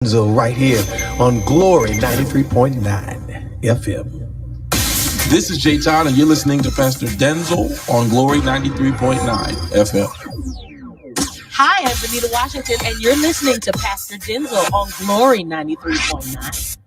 Denczil right here on Glory 93.9 FM. This is Jay Todd, and you're listening to Pastor Denczil on Glory 93.9 FM. Hi, I'm Benita Washington, and you're listening to Pastor Denczil on Glory 93.9.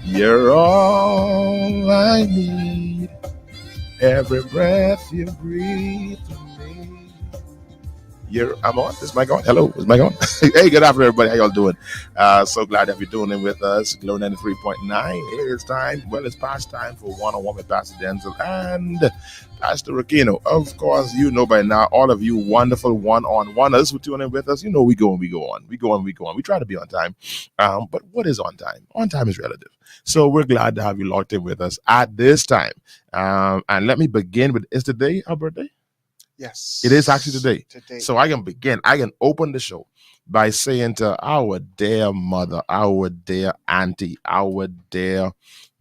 You're all I need. Every breath you breathe to me. I'm on. Is mic on? Hello. Is mic on? Hey, good afternoon, everybody. How y'all doing? So glad that you're doing it with us. Glow 93.9. It is time. Well, it's past time for one-on-one with Pastor Denczil and Pastor Rickeno. Of course, you know by now, all of you wonderful one-on-oneers who tune in with us, you know we go on. We try to be on time. But what is on time? On time is relative. So we're glad to have you locked in with us at this time. And let me begin with, is today our birthday? Yes. It is actually today. So I can open the show by saying to our dear mother, our dear auntie, our dear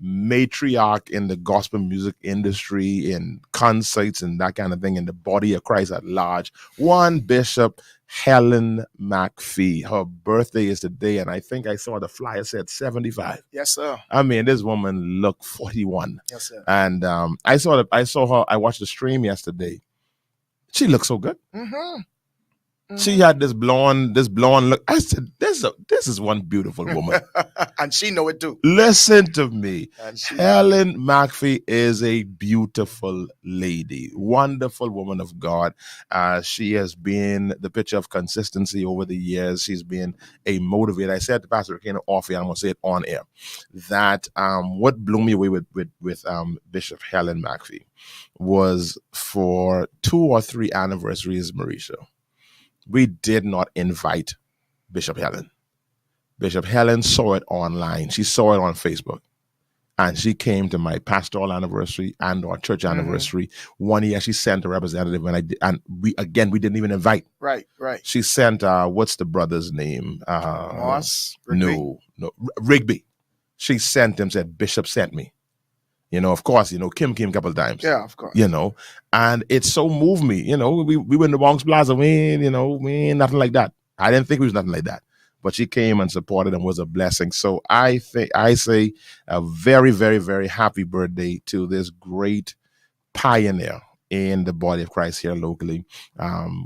matriarch in the gospel music industry, in concerts and that kind of thing, in the body of Christ at large, one Bishop Helen McPhee. Her birthday is today, and I think I saw the flyer said 75. Yes, sir. I mean, this woman looked 41. Yes, sir. And I saw her. I watched the stream yesterday. She looked so good. Mm-hmm. She had this blonde look. I said, this is one beautiful woman. And she know it too. Listen to me. Helen McPhee is a beautiful lady, wonderful woman of God. She has been the picture of consistency over the years. She's been a motivator. I said to Pastor Rickeno off air, I'm going to say it on air, that what blew me away with Bishop Helen McPhee was for 2 or 3 anniversaries, Marisha, we did not invite Bishop Helen. Bishop Helen saw it online. She saw it on Facebook. And she came to my pastoral anniversary and our church anniversary. One year she sent a representative and we didn't even invite. Right. She sent what's the brother's name? Moss? Rigby? No, Rigby. She sent him, said, Bishop sent me. You know, of course, you know, Kim came a couple of times. Yeah, of course. You know, and it so moved me. You know, we were in the Bronx Plaza. We ain't nothing like that. I didn't think we was nothing like that. But she came and supported and was a blessing. So I say a very, very, very happy birthday to this great pioneer in the body of Christ here locally.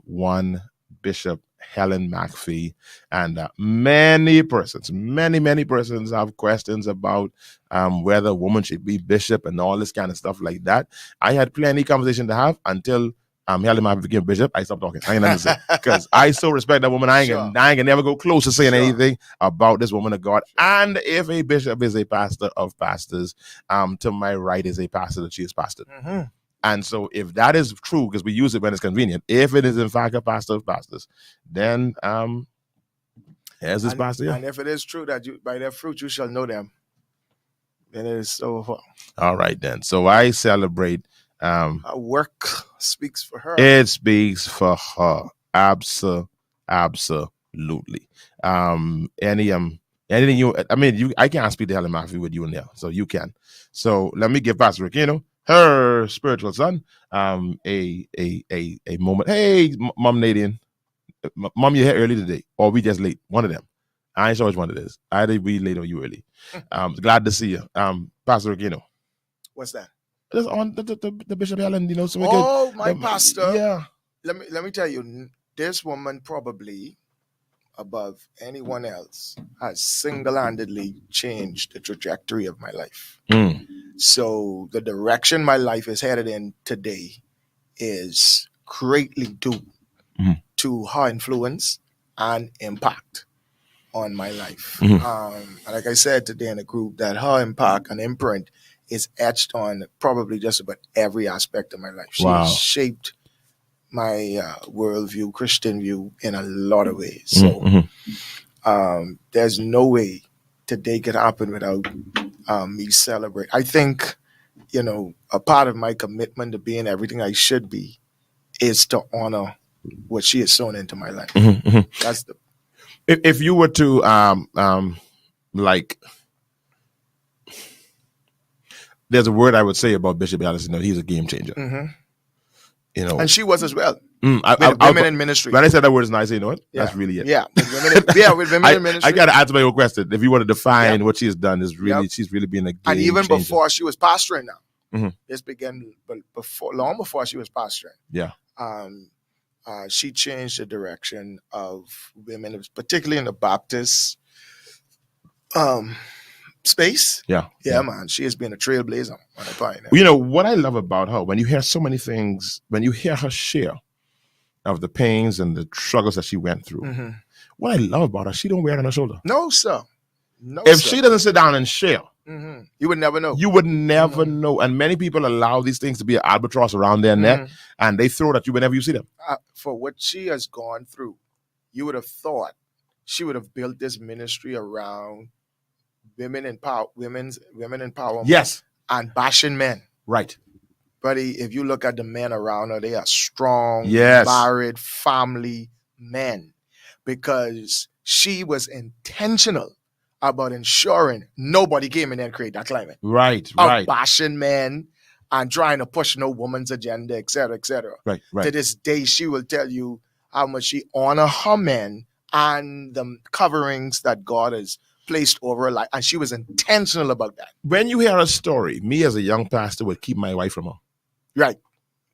One Bishop Helen McPhee, and many persons have questions about whether a woman should be bishop and all this kind of stuff like that. I had plenty of conversation to have until Helen McPhee became bishop. I stopped talking. I ain't nothing to say because I so respect that woman. I ain't gonna never go close to saying anything about this woman of God. And if a bishop is a pastor of pastors, to my right is a pastor that she is pastored. Mm-hmm. And so if that is true, because we use it when it's convenient, if it is in fact a pastor of pastors, then here's this pastor. And if it is true that by their fruit you shall know them, then it is so far. All right then. So I celebrate. Her work speaks for her. It speaks for her. Absolutely. Anything I can't speak to Helen McPhee with you in there, so you can. So let me give Pastor Rickeno, her spiritual son, a moment. Hey, Mom Nadine, Mom, you here early today, or we just late? One of them. I ain't sure which one it is. Either we late or you early. Glad to see you, Pastor Rickeno. What's that? It's on the Bishop Helen, you know. So we my pastor. Yeah. Let me tell you, this woman probably above anyone else has single-handedly changed the trajectory of my life. So the direction my life is headed in today is greatly due to her influence and impact on my life. Like I said today in the group, that her impact and imprint is etched on probably just about every aspect of my life. She has shaped my worldview, Christian view in a lot of ways. So there's no way today could happen without me celebrate. I think, a part of my commitment to being everything I should be is to honor what she has sown into my life. That's the. If you were to there's a word I would say about Bishop Allison. He's a game changer. And she was as well. Women in ministry. When I said that word is nice, you know what? Yeah. That's really it. Yeah, with women in ministry. I got to answer my own question. If you want to define what she has done, is really she's really been a game and even changer. Before she was pastoring now. This began long before she was pastoring. Yeah. She changed the direction of women, particularly in the Baptist space. Yeah, man. She has been a trailblazer on a pioneer. You know what I love about her, when you hear so many things, when you hear her share of the pains and the struggles that she went through, what I love about her, she don't wear it on her shoulder. No, sir. If she doesn't sit down and share, you would never know. You would never know. And many people allow these things to be an albatross around their neck, and they throw it at you whenever you see them. For what she has gone through, you would have thought she would have built this ministry around women's empowerment. Yes. And bashing men. Right. Buddy, if you look at the men around her, they are strong, married, family men. Because she was intentional about ensuring nobody came in there and create that climate. Right. Of bashing men and trying to push no woman's agenda, et cetera, et cetera. Right. To this day, she will tell you how much she honor her men and the coverings that God has placed over her life. And she was intentional about that. When you hear a story, me as a young pastor would keep my wife from her. Right.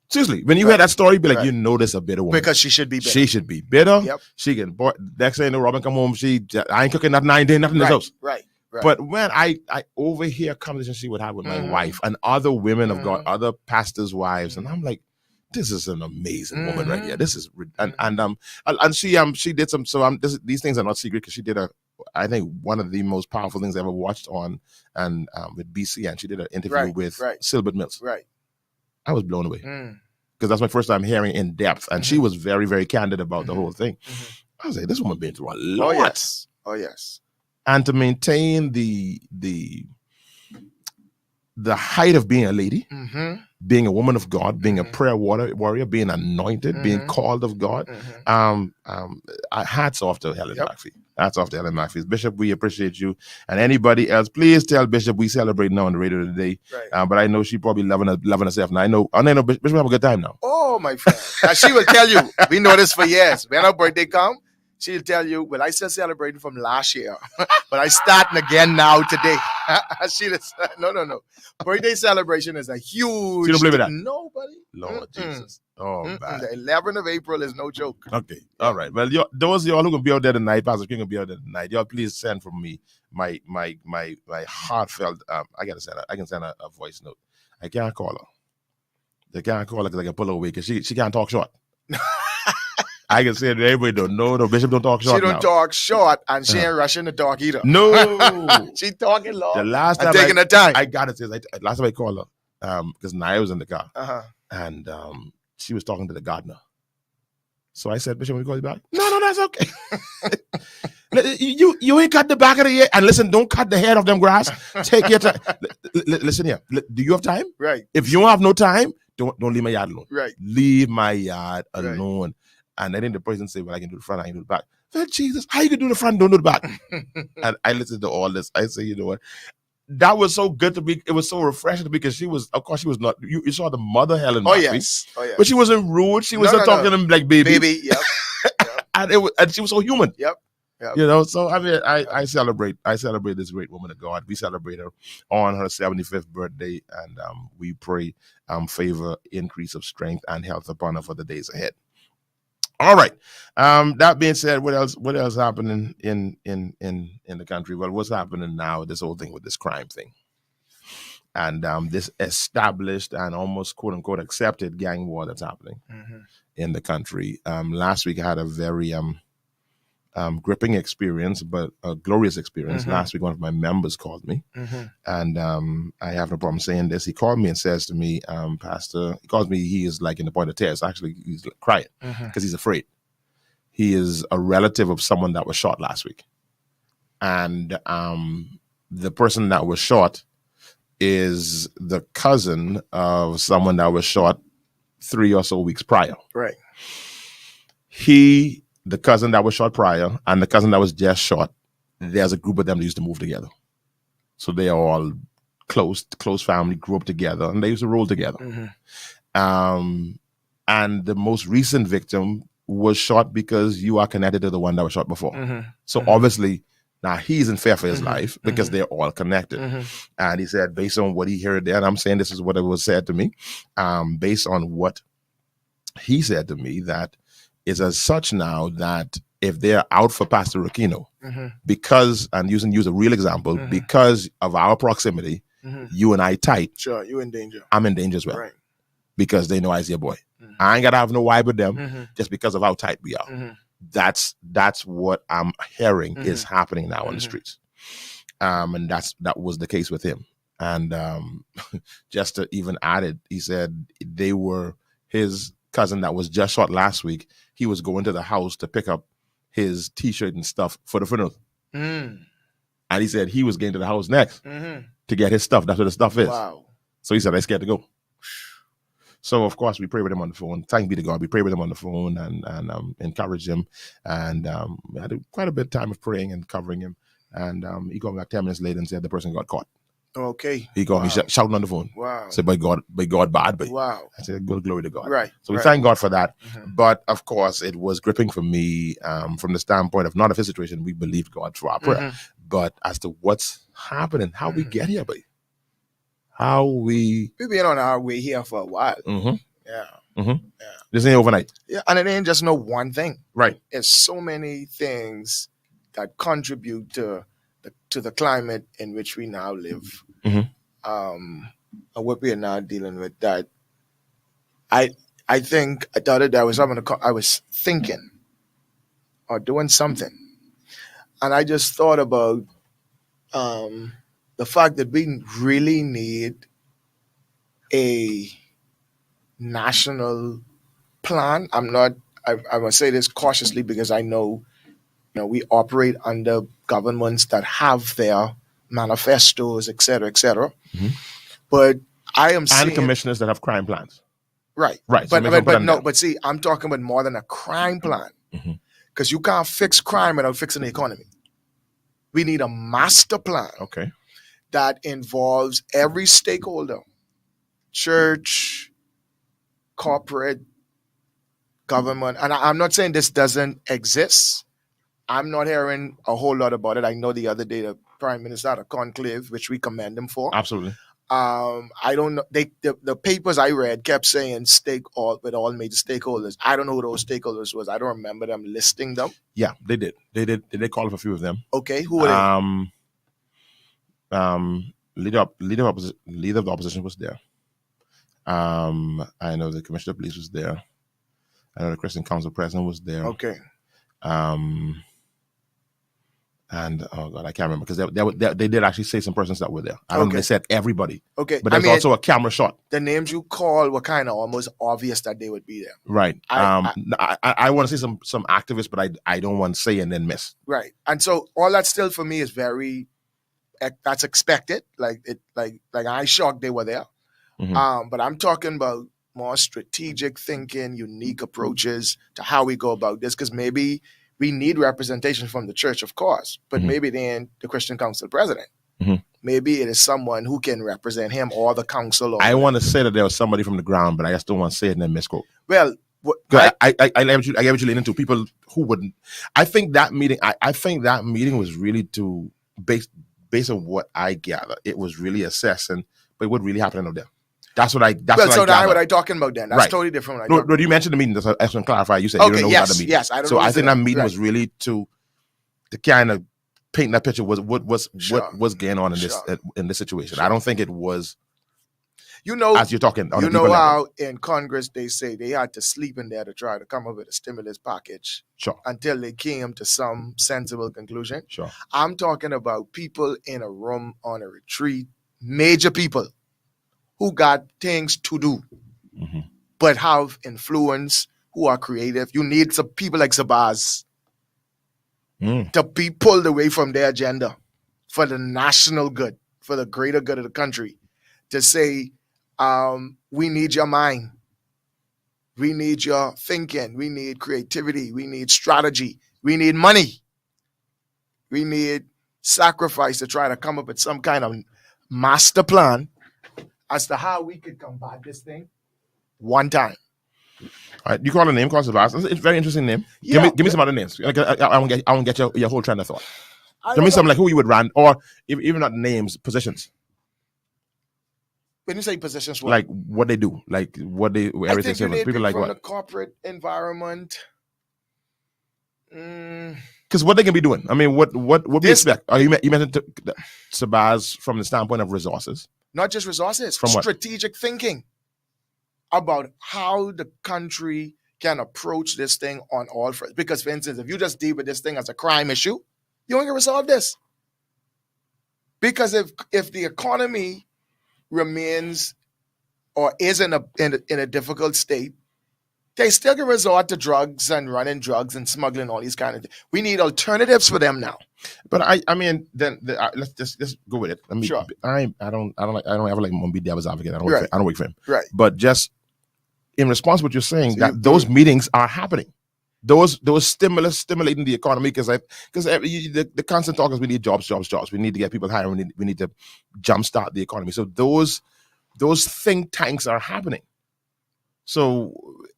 Seriously, when you hear that story, be like, you know this a bitter woman. Because she should be bitter. She should be bitter. Yep. She can, next thing Robin come home, I ain't cooking nothing, I ain't doing nothing in this house. Right. But when I overhear conversations she would have with my wife and other women of God, other pastors' wives, and I'm like, this is an amazing woman right here. This is, and she did some, so these things are not secret because she did I think one of the most powerful things I ever watched on, and with BC, and she did an interview with Silbert Mills. Right. I was blown away because that's my first time hearing in depth, and she was very, very candid about the whole thing. I was like, this woman been through a lot. Oh yes. And to maintain the height of being a lady, being a woman of God, being a prayer warrior, being anointed, being called of God. Hats off to Helen McPhee. Hats off to Ellen McAfee. Bishop, we appreciate you. And anybody else, please tell Bishop we celebrate now on the radio today. Right. But I know she probably loving herself. Now I know Bishop have a good time now. Oh, my friend. Now, she will tell you, we know this for years. When her birthday come, she'll tell you, well, I still celebrating from last year, but I starting again now today. No. Birthday celebration is a huge. She don't believe in that? Nobody. Lord Jesus. Oh, man. The 11th of April is no joke. Okay. All right. Well, those of y'all who can be out there tonight, Pastor King will be out there tonight. Y'all please send from me my heartfelt. I can send a voice note. I can't call her. I can't call her because I can pull her away because she can't talk short. I can say that everybody don't know. No, Bishop don't talk short. She don't talk short, and she ain't rushing to talk either. No. She talking long. The last time taking her time. I got to say, last time I called her, because Naya was in the car, and she was talking to the gardener. So I said, Bishop, will you call you back? No, that's okay. you ain't cut the back of the head. And listen, don't cut the head off them grass. Take your time. Listen here. Do you have time? Right. If you don't have no time, don't leave my yard alone. Right. Leave my yard alone. Right. And then the person say, well, I can do the front, I can do the back. Well, Jesus, how you can do the front, don't do the back? And I listened to all this. I say, you know what? That was so good to be. It was so refreshing to be because she was not. You saw the mother Helen. Oh McAfee, yes. But she wasn't rude. She was talking to him like baby. Baby. Yep. and she was so human. Yep. You know. So I mean, I celebrate this great woman of God. We celebrate her on her 75th birthday, and we pray favor, increase of strength, and health upon her for the days ahead. All right. That being said, what else happening in the country? Well, what's happening now? This whole thing with this crime thing, and this established and almost quote unquote accepted gang war that's happening in the country. Last week I had a very gripping experience, but a glorious experience. Last week, one of my members called me, and I have no problem saying this. He called me and says to me, Pastor, he calls me, he is like in the point of tears. Actually, he's crying because he's afraid. He is a relative of someone that was shot last week. And the person that was shot is the cousin of someone that was shot 3 or so weeks prior. Right. The cousin that was shot prior and the cousin that was just shot, there's a group of them that used to move together. So they are all close family, grew up together, and they used to roll together. And the most recent victim was shot because you are connected to the one that was shot before. So obviously, now he's in fear for his life because they're all connected. And he said, based on what he heard there, and I'm saying this is what it was said to me, based on what he said to me, that is as such now that if they're out for Pastor Rickeno, because, and use a real example, because of our proximity, you and I tight. Sure, you're in danger. I'm in danger as well. Right. Because they know I see a boy. I ain't got to have no wife with them just because of how tight we are. That's what I'm hearing is happening now on the streets. And that was the case with him. And just to even add it, he said they were his cousin that was just shot last week. He was going to the house to pick up his T-shirt and stuff for the funeral. And he said he was getting to the house next to get his stuff. That's what the stuff is. Wow. So he said, I'm scared to go. So, of course, we pray with him on the phone. Thank be to God. We pray with him on the phone and encourage him. And we had quite a bit of time of praying and covering him. And he called me like 10 minutes later and said the person got caught. Okay. He called me shouting on the phone. Wow. Said, by God bad. But wow. I said, well, glory to God. Right. So we thank God for that. But, of course, it was gripping for me from the standpoint of not of his situation. We believed God for our prayer. But as to what's happening, how we get here, baby. We've been on our way here for a while. Yeah. This ain't overnight. Yeah, and it ain't just no one thing. Right. It's so many things that contribute to the climate in which we now live. And what we are now dealing with. That I think the other day I was thinking or doing something, and I just thought about the fact that we really need a national plan. I must say this cautiously because I know, we operate under governments that have their manifestos, et cetera, but I am seeing... And commissioners that have crime plans. Right. So but see, I'm talking about more than a crime plan. because you can't fix crime without fixing the economy. We need a master plan Okay. that involves every stakeholder, church, corporate, government. And I'm not saying this doesn't exist. I'm not hearing a whole lot about it. I know the other day the Prime Minister had a conclave, which we commend him for. Absolutely. I don't know. The papers I read kept saying with all major stakeholders. I don't know who those stakeholders was. I don't remember them listing them. Yeah, they did. They did call up a few of them. Okay, who are they? Leader of the opposition was there. I know the Commissioner of Police was there. I know the Christian Council President was there. Okay. And oh God, I can't remember because they did actually say some persons that were there. I don't know if they said everybody. Okay. But there's also a camera shot. The names you call were kind of almost obvious that they would be there. Right. I want to say some activists, but I don't want to say and then miss. Right. And so all that still for me is that's expected. Like I shocked they were there. Mm-hmm. But I'm talking about more strategic thinking, unique approaches to how we go about this, because maybe we need representation from the church, of course, but maybe then the Christian Council President. Mm-hmm. Maybe it is someone who can represent him or the council. I want to say that there was somebody from the ground, but I just don't want to say it and then misquote. Well, I get what you're leaning to. People who wouldn't. I think that meeting was really to based on what I gather. It was really assessing, but what really happened out there. That's what I. What I talking about then? That's totally different. No, you mentioned the meeting. I just want to clarify. You said you don't know about the meeting. Yes, I don't know. So I think that meeting was really to kind of paint that picture. What was going on in this situation? Sure. I don't think it was. As you're talking, on how in Congress they say they had to sleep in there to try to come up with a stimulus package. Sure. Until they came to some sensible conclusion. Sure. I'm talking about people in a room on a retreat, major people who got things to do, but have influence, who are creative. You need some people like Sabaz to be pulled away from their agenda for the national good, for the greater good of the country, to say, we need your mind. We need your thinking. We need creativity. We need strategy. We need money. We need sacrifice to try to come up with some kind of master plan as to how we could combat this thing one time. All right, you call a name, call Sabaz. It's a very interesting name. Yeah, give me some other names. I won't get your whole train of thought. Give me some like who you would run, or even not names, positions. When you say positions, like what they do, like what they everything. People like from what the corporate environment. Because what they can be doing. I mean, what we expect? You mentioned Sabaz from the standpoint of resources. Not just resources, from strategic thinking about how the country can approach this thing on all fronts. Because, for instance, if you just deal with this thing as a crime issue, you ain't gonna resolve this. Because if the economy remains or is in a difficult state, they still can resort to drugs and running drugs and smuggling, all these kind of things. We need alternatives for them now. But I mean, let's just go with it. I mean, sure. I don't ever like be devil's advocate. I don't wait for him. Right. But just in response to what you're saying, those meetings are happening. Those stimulating the economy because the constant talk is we need jobs. We need to get people hired. We need to jumpstart the economy. So those think tanks are happening. So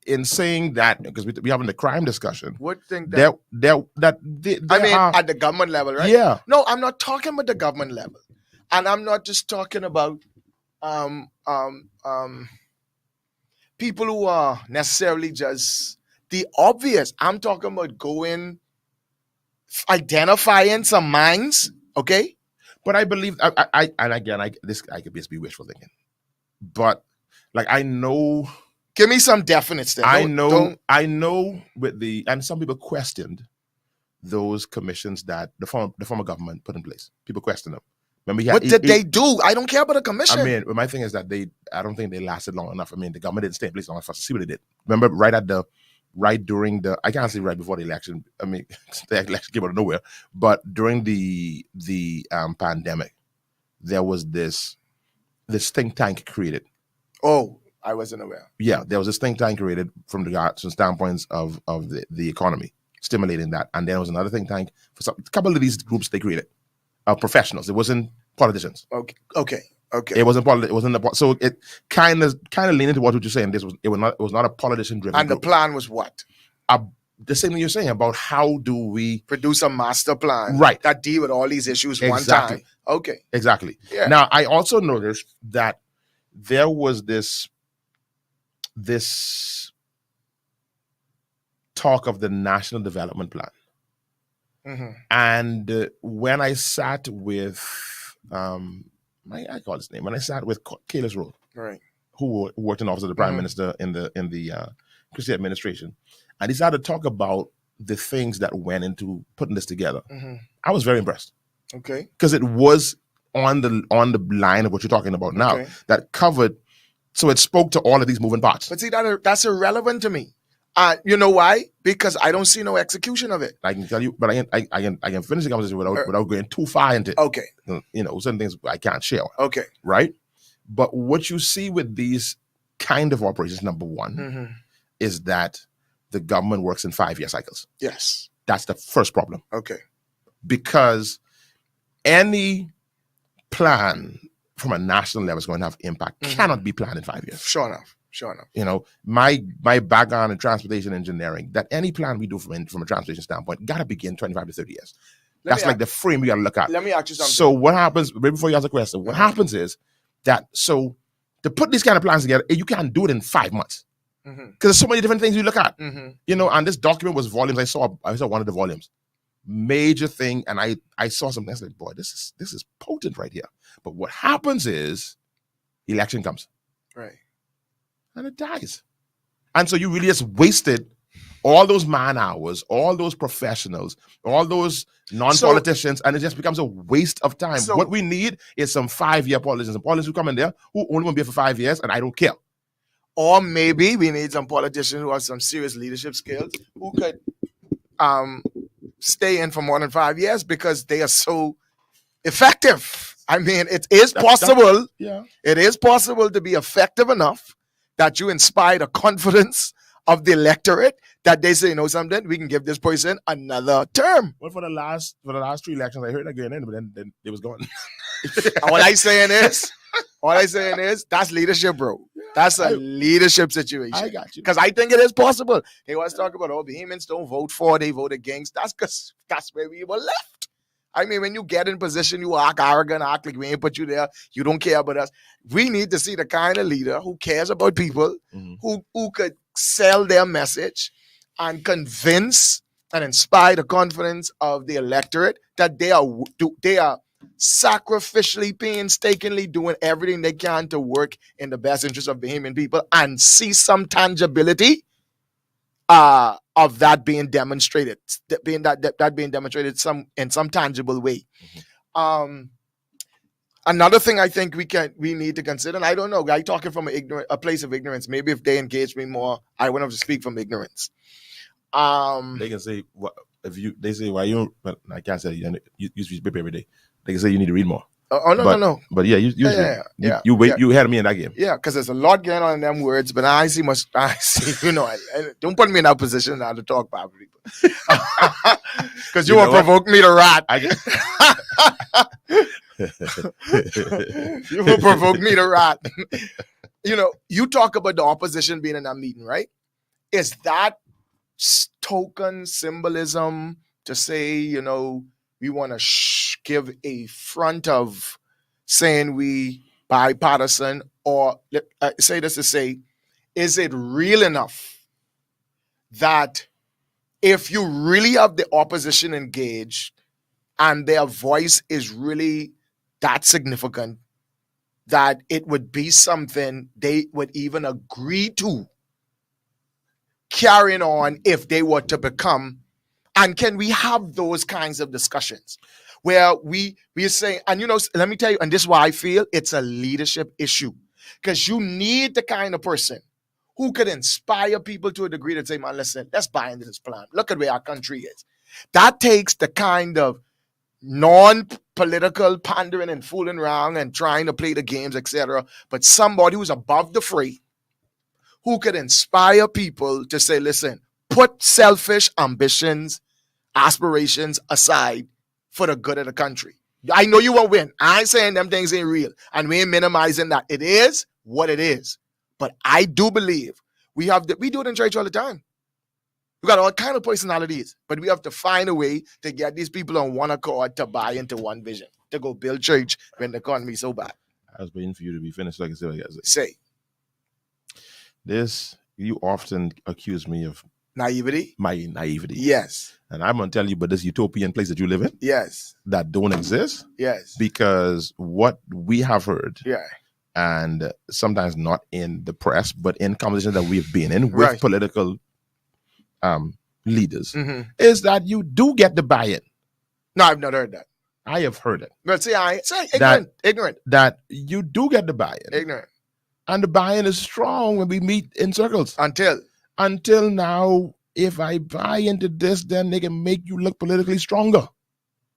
in saying that, because we're having the crime discussion, what thing that at the government level, right? Yeah. No, I'm not talking about the government level, and I'm not just talking about people who are necessarily just the obvious. I'm talking about identifying some minds, okay? But I believe, I could just be wishful thinking, but like I know. Give me some definites there. I know and some people questioned those commissions that the former government put in place. People questioned them. Remember, what did they do? I don't care about the commission. I mean, my thing is that I don't think they lasted long enough. I mean, the government didn't stay in place long enough for us to see what they did. Remember, right during the, I can't say right before the election. I mean, the election came out of nowhere. But during the pandemic, there was this think tank created. Oh, I wasn't aware. Yeah, there was this think tank created from the standpoints of the economy. stimulating that. And then there was another think tank for a couple of these groups they created, professionals. It wasn't politicians. Okay. It wasn't it wasn't so it kind of leaned into what you're saying. It was not a politician driven. And group. The plan was what? The same thing you're saying about how do we produce a master plan, right, that deal with all these issues exactly. one time. Okay, exactly. Yeah. Now I also noticed that there was this talk of the National Development Plan, and when I sat with I call his name. When I sat with Kalis Rowe, right, who worked in the office of the Prime Minister in the Christie administration, and he started to talk about the things that went into putting this together. I was very impressed. Okay, because it was on the line of what you're talking about now, that covered. So it spoke to all of these moving parts. But see, that's irrelevant to me. You know why? Because I don't see no execution of it. I can tell you, but I can finish the conversation without going too far into it. Okay. Certain things I can't share. Okay. Right? But what you see with these kind of operations, number one, is that the government works in 5-year cycles. Yes. That's the first problem. Okay. Because any plan from a national level is going to have impact. Cannot be planned in 5 years. Sure enough. My background in transportation engineering, that any plan we do from a transportation standpoint got to begin 25 to 30 years. That's like the frame we got to look at. Let me ask you something. So what happens, right before you ask the question, what happens is that, so to put these kind of plans together, you can't do it in 5 months. Because there's so many different things you look at. And this document was volumes. I saw one of the volumes. Major thing, and I saw something. I said, boy, this is potent right here. But what happens is election comes. Right. And it dies. And so you really just wasted all those man hours, all those professionals, all those non-politicians, and it just becomes a waste of time. So, what we need is some 5-year politicians, and politicians who come in there who only want to be here for 5 years, and I don't care. Or maybe we need some politicians who have some serious leadership skills who could stay in for more than 5 years because they are so effective. I mean, it is possible. It is possible to be effective enough that you inspire the confidence of the electorate that they say, you know something, we can give this person another term. Well, for the last 3 elections, I heard that going in, but then it was gone. All I saying is, that's leadership, bro. That's a leadership situation. I got you. Because I think it is possible. They was talking about, Bohemians don't vote for, they vote against. That's because that's where we were left. I mean, when you get in position, you act arrogant, act like we ain't put you there. You don't care about us. We need to see the kind of leader who cares about people, who could sell their message and convince and inspire the confidence of the electorate that they are sacrificially, painstakingly doing everything they can to work in the best interest of Bahamian people and see some tangibility of that being demonstrated, being demonstrated in some tangible way. Another thing I think we need to consider, and I don't know, I talking from a place of ignorance. Maybe if they engage me more, I wouldn't have to speak from ignorance. They can say they say why you, but I can't say you speak paper every day. They can say you need to read more. No. But yeah, you had me in that game. Yeah, because there's a lot going on in them words, but I see, don't put me in that position now to talk about people. Because you will provoke me to rat. You will provoke me to rat. You talk about the opposition being in that meeting, right? Is that token symbolism to say, we want to give a front of saying we bipartisan, or say this to say, is it real enough that if you really have the opposition engaged and their voice is really that significant, that it would be something they would even agree to carrying on if they were to become? And can we have those kinds of discussions where we are saying, and let me tell you, and this is why I feel it's a leadership issue, because you need the kind of person who could inspire people to a degree to say, man, listen, let's buy into this plan. Look at where our country is. That takes the kind of non-political pandering and fooling around and trying to play the games, etc. But somebody who's above the fray, who could inspire people to say, listen, put selfish ambitions, aspirations aside for the good of the country. I know you won't win. I ain't saying them things ain't real. And we ain't minimizing that. It is what it is. But I do believe we do it in church all the time. We got all kind of personalities, but we have to find a way to get these people on one accord to buy into one vision, to go build church when the economy is so bad. I was waiting for you to be finished. Like I said, Say. This, you often accuse me of Naivety? my naivety. Yes. And I'm going to tell you about this utopian place that you live in. Yes. That don't exist. Yes. Because what we have heard, Yeah. and sometimes not in the press, but in conversations that we've been in with Right. political leaders, Mm-hmm. is that you do get the buy-in. No, I've not heard that. I have heard it. But see, ignorant. That you do get the buy-in. Ignorant. And the buy-in is strong when we meet in circles. Until now, if I buy into this, then they can make you look politically stronger.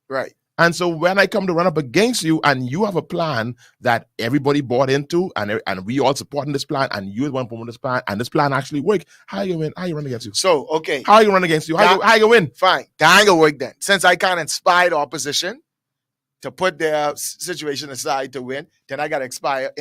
right. And so when I come to run up against you and you have a plan that everybody bought into and we all supporting this plan and you're the one promoting this plan and this plan actually work, how you win? How you run against you? So, okay. How you run against you? How you win? Fine. That ain't gonna work then. Since I can't inspire the opposition to put their situation aside to win, then I gotta inspire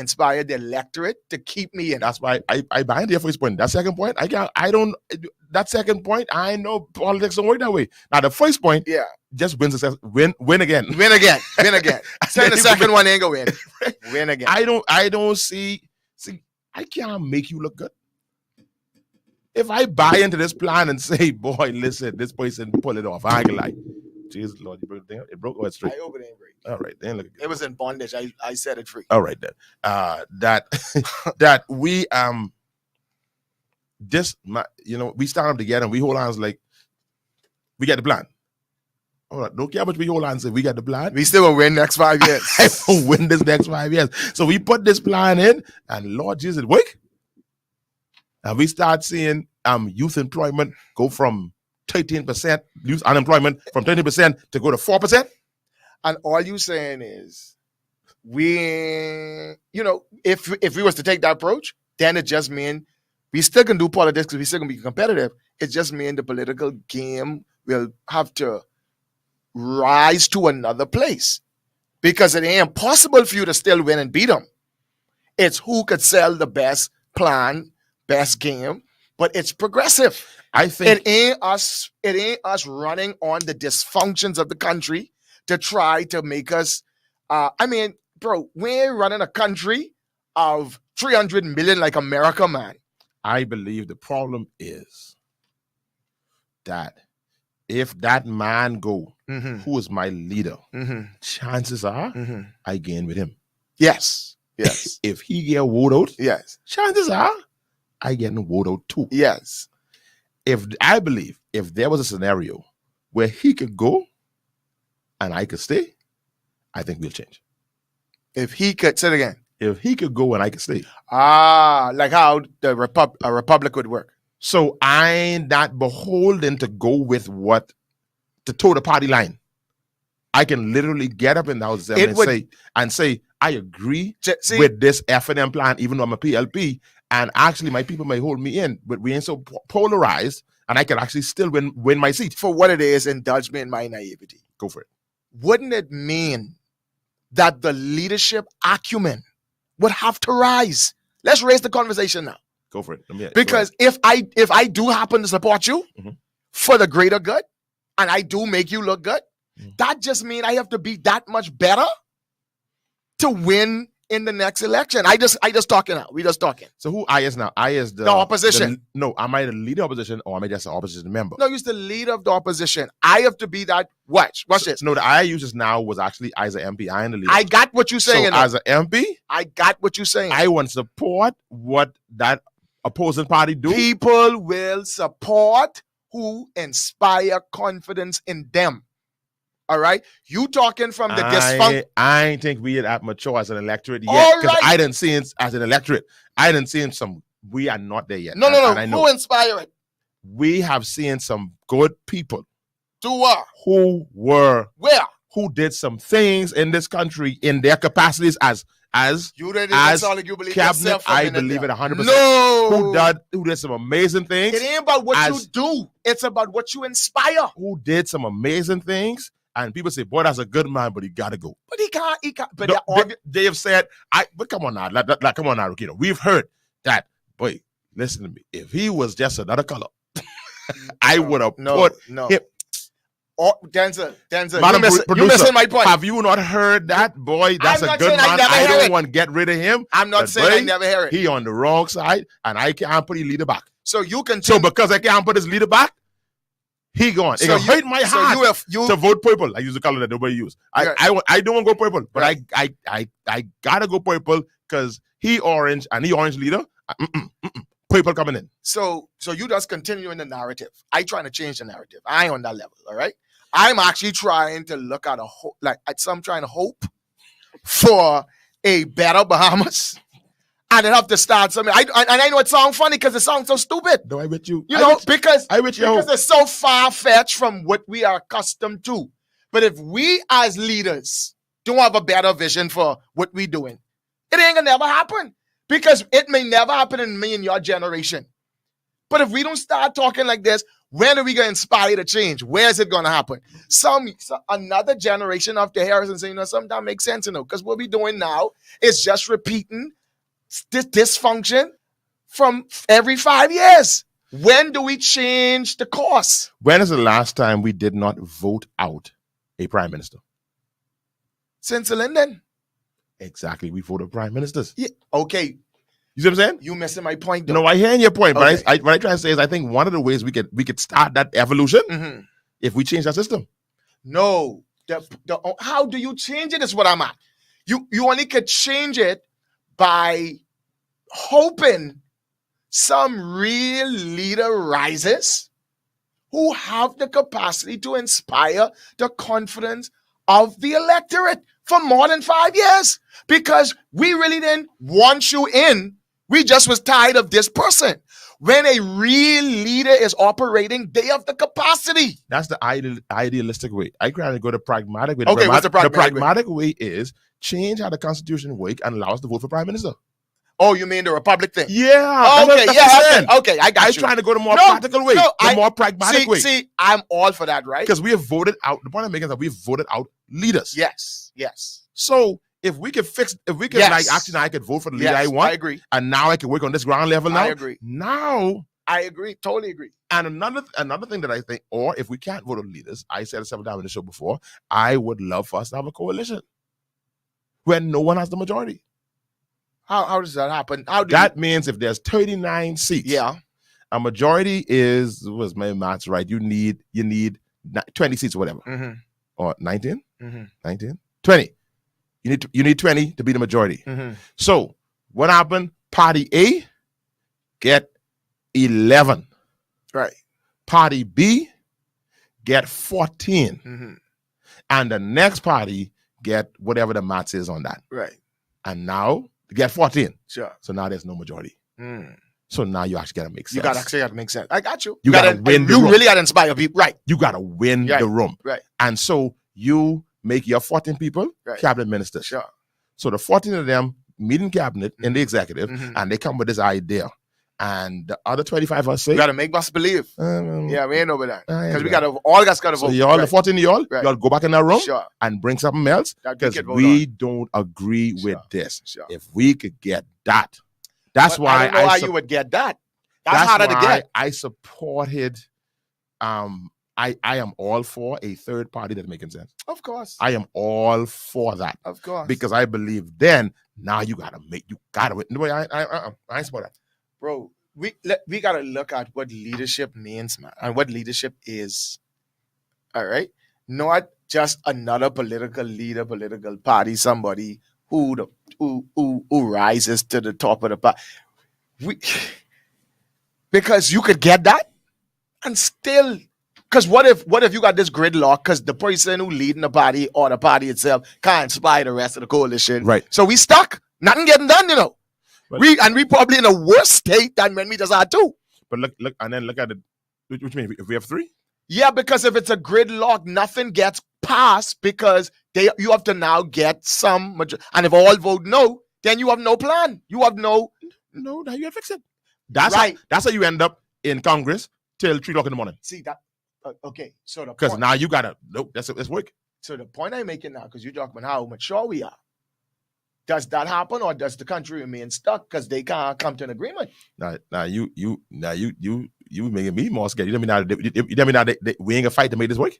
the electorate to keep me in. That's why I buy into your first point. That second point, that second point, I know politics don't work that way. Now the first point, Yeah. just win success, win again. Win again. Then the second one ain't gonna win. Win again. I don't see, I can't make you look good. If I buy into this plan and say, boy, listen, this person pull it off, I ain't gonna lie. Jesus Lord, you broke it down. It broke or it's straight. I hope it ain't break. All right, then look good. It was in bondage. I set it free. All right then. That we we stand up together and we hold hands like we got the plan. All right, don't care how much we hold hands, say we got the plan. We still gonna win next 5 years. I will win this next 5 years. So we put this plan in, and Lord Jesus, work. And we start seeing youth employment go from 13%, youth unemployment from 30% to go to 4%. And all you saying is, if we was to take that approach, then it just mean we still can do politics because we still can be competitive. It just mean the political game will have to rise to another place because it ain't impossible for you to still win and beat them. It's who could sell the best plan, best game, but it's progressive. I think it ain't us running on the dysfunctions of the country to try to make us bro, we're running a country of 300 million like America, man. I believe the problem is that if that man go, who is my leader, chances are I gain with him. Yes. If he get voted out, yes, chances are I get voted out too. Yes. I believe if there was a scenario where he could go and I could stay, I think we'll change. If he could, say it again. If he could go and I could stay. Like how a republic would work. So I ain't not beholden to go with to toe the party line. I can literally get up in the house and say, I agree with this F&M plan, even though I'm a PLP, and actually my people may hold me in, but we ain't so polarized, and I can actually still win my seat. For what it is, indulge me in my naivety. Go for it. Wouldn't it mean that the leadership acumen would have to rise? Let's raise the conversation now. Go for it. Because if I do happen to support you for the greater good, and I do make you look good, that just means I have to be that much better to win in the next election. I just talking now. We just talking. So who I is now? I is the opposition. Am I the leader of opposition or am I just an opposition member? No, you're the leader of the opposition. I have to be that. Watch this. No, the I uses now was actually as an MP. I am the leader. I got what you're saying. So as an MP, I got what you're saying. I want to support what that opposing party do. People will support who inspire confidence in them. All right, you talking from the dysfunction. I ain't think we are that mature as an electorate yet because I didn't see it as an electorate. I didn't see some. We are not there yet. No. Who inspire it? We have seen some good people. Who were where? Who did some things in this country in their capacities as as You didn't as sound like you believe cabinet. yourself. I believe it 100%. No. Who did some amazing things? It ain't about what you As- do. It's about what you inspire. Who did some amazing things? And people say, boy, that's a good man, but he gotta go. But he can't. But No, they're all- they have said, but come on now, come on now, Rickeno. We've heard that, boy, listen to me. If he was just another color, I would have put no. him. Oh, Denczil, Madam you Producer, missing my point. Have you not heard that? Boy, that's I'm a not good saying I man. never I hear don't it. want to get rid of him. I'm not But saying I boy, never hear it. He on the wrong side, and I can't put his leader back. So you can. So because I can't put his leader back, he gone. It So can hurt my heart you to vote purple. I use the color that nobody use. Right. I don't want to go purple, but Right. I gotta go purple because he orange and he orange leader. Purple coming in. So you just continue in the narrative. I trying to change the narrative. I ain't on that level. All right. I'm actually trying to look at I'm trying to hope for a better Bahamas. And then have to start something. I know it sounds funny because it sounds so stupid. No, I bet you. Because I bet you. it's so far-fetched from what we are accustomed to. But if we as leaders don't have a better vision for what we're doing, it ain't gonna never happen. Because it may never happen in me and your generation. But if we don't start talking like this, when are we gonna inspire the change? Where is it gonna happen? Another generation after Harrison saying, sometimes makes sense, because what we're doing now is just repeating this dysfunction from every 5 years. When do we change the course? When is the last time we did not vote out a prime minister? Since Linden. Exactly. We voted prime ministers. Yeah. Okay. You see what I'm saying? You missing my point, though. No, I hear your point, but Okay. what I try to say is I think one of the ways we could start that evolution Mhm. if we change that system. No. How do you change it is what I'm at. You only could change it by hoping some real leader rises who have the capacity to inspire the confidence of the electorate for more than 5 years. Because we really didn't want you in. We just was tired of this person. When a real leader is operating, they have the capacity. That's the idealistic way. I try to go the pragmatic way. Okay, what's the pragmatic way? The pragmatic way is change how the Constitution works and allow us to vote for prime minister. Oh, you mean the Republic thing? Yeah. Okay, okay, I got I'm you. trying to go the more practical way, the more pragmatic way. See, I'm all for that, right? Because we have voted out, the point I'm making is that we've voted out leaders. Yes. So if we could Yes. I could vote for the leader I want. I agree. And now I can work on this ground level now. I agree. Now, I agree. Totally agree. and another thing that I think, or if we can't vote on leaders, I said it several times in the show before, I would love for us to have a coalition where no one has the majority. How does that happen? That means if there's 39 seats, Yeah. a majority was my maths right? You need 20 seats or whatever, Mm-hmm. or 19, Mm-hmm. 19, 20. You need 20 to be the majority. Mm-hmm. So what happened? Party A get 11. Right. Party B get 14. Mm-hmm. And the next party get whatever the maths is on that. Right. And now they get 14. Sure. So now there's no majority. Mm. So now you actually gotta make sense. You gotta make sense. I got you. You gotta win the You room. really gotta inspire people. Right. You gotta win Right. the room. Right. And so you make your 14 people Right. cabinet ministers. Sure. So the 14 of them meet in cabinet in the executive, Mhm. and they come with this idea. And the other 25 us say, You gotta make us believe. um, Yeah, we ain't over that. I ain't Because we that. gotta all guys gotta So vote. y'all, the Right. 14 of y'all, Right. y'all go back in that room Sure. and bring something else That we because can vote we don't agree with Sure. this. Sure. If we could get that, that's But why I don't know how you would get that. That's harder to why get. I supported. I am all for a third party that's making sense. Of course. I am all for that Of course. because I believe then now you gotta win. No, I ain't support that. Bro, we gotta look at what leadership means, man, and what leadership is. All right, not just another political leader, political party, somebody who rises to the top of the party. Because you could get that, and still, because what if you got this gridlock? Because the person who leading the party or the party itself can't inspire the rest of the coalition, Right. So we stuck, nothing getting done, But- we probably in a worse state than when we just had two. But look, and then look at it. Which means if we have three, Yeah, because if it's a gridlock, nothing gets passed because you have to now get some, and if all vote no, then you have no plan. You have no. No, now you gotta fix it. That's Right. That's how you end up in Congress till 3 o'clock in the morning. See that? Okay, so the Because point, now you gotta that's work. so the point I'm making now, because you talk about how mature we are. Does that happen, or does the country remain stuck because they can't come to an agreement? Now you making me more scared. You tell me now we ain't gonna fight to make this work.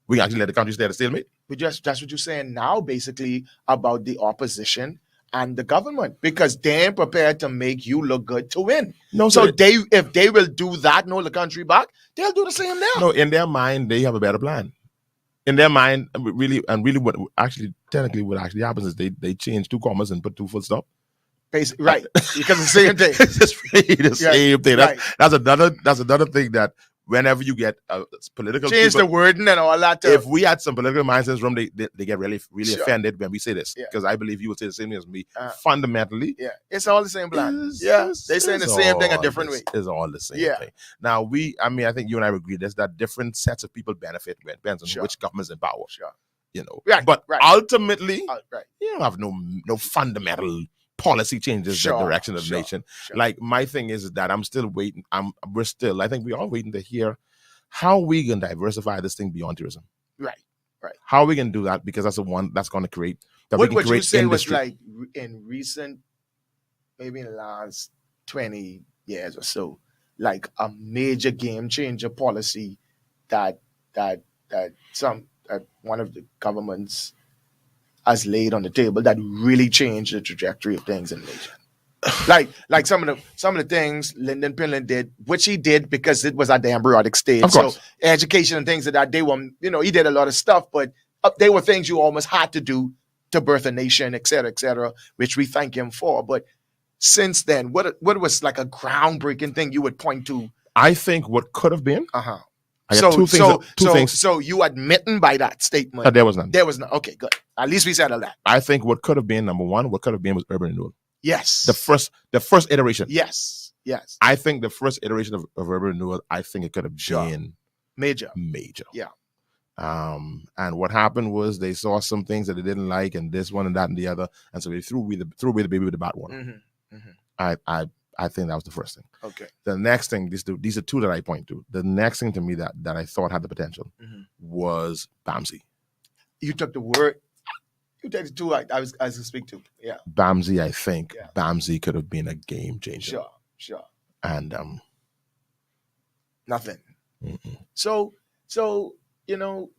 We actually let the country stay at a stalemate. But that's what you're saying now, basically, about the opposition and the government, because they ain't prepared to make you look good to win. No, So if they will do that and hold the country back, they'll do the same now. No, in their mind, they have a better plan. In their mind, really, what technically what actually happens is they change 2 commas and put 2 full stop. Basically, right? Because it's the same thing. It's just really the same thing. Right. That's another thing that whenever you get political Change people, the wording and all that. if we had some political minds in this room, they get really Sure. offended when we say this, Yeah. because I believe you would say the same thing as me. Fundamentally, yeah, it's all the same plan. It's- Yeah, they saying the it's same thing a all different the- way. It's all the same Yeah. thing. Now I think you and I would agree there's that different sets of people benefit when it depends on Sure. which government's in power. Sure. Right. But right. ultimately, Right. you don't have no fundamental policy changes Sure, the direction of the sure, nation. sure. Like my thing is that I'm still waiting. I think we're all waiting to hear how we can diversify this thing beyond tourism. Right. How we can do that, because that's the one that's going to create that we What can would you create say industry. was like in recent, maybe in the last 20 years or so, like a major game changer policy that one of the governments has laid on the table that really changed the trajectory of things in the nation? Like some of the things Lyndon Pinland did, which he did because it was at the embryonic stage. Of course. So education and things like that, they were, he did a lot of stuff, but they were things you almost had to do to birth a nation, et cetera, which we thank him for. But since then, what was like a groundbreaking thing you would point to? I think what could have been. Uh-huh. I got two things. So you admitting by that statement? There was none. There was none. Okay, good. At least we settled that. I think what could have been, number one, what could have been was urban renewal. Yes. The first iteration. Yes. I think the first iteration of urban renewal, I think it could have been major. Yeah. And what happened was they saw some things that they didn't like, and this one and that and the other, and so they threw away the baby with the bad one. I think that was the first thing. Okay. The next thing, these are 2 that I point to. The next thing to me that I thought had the potential was BAMSI. You took the word. You take the 2 I was to speak to. Yeah. BAMSI, I think BAMSI could have been a game changer. Sure. And nothing. Mm-mm. So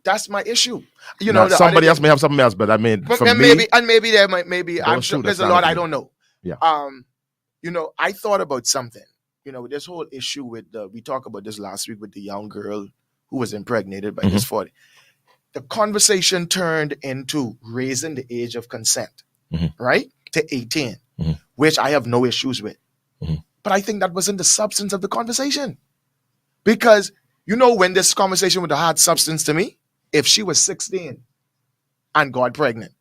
that's my issue. Now, somebody else may have something else, but I mean, for me, maybe there might I'm sure there's a lot I don't know. Yeah. I thought about something. This whole issue with we talked about this last week with the young girl who was impregnated by this 40. The conversation turned into raising the age of consent, right, to 18, which I have no issues with. But I think that wasn't the substance of the conversation, because when this conversation would have had substance to me, if she was 16 and got pregnant.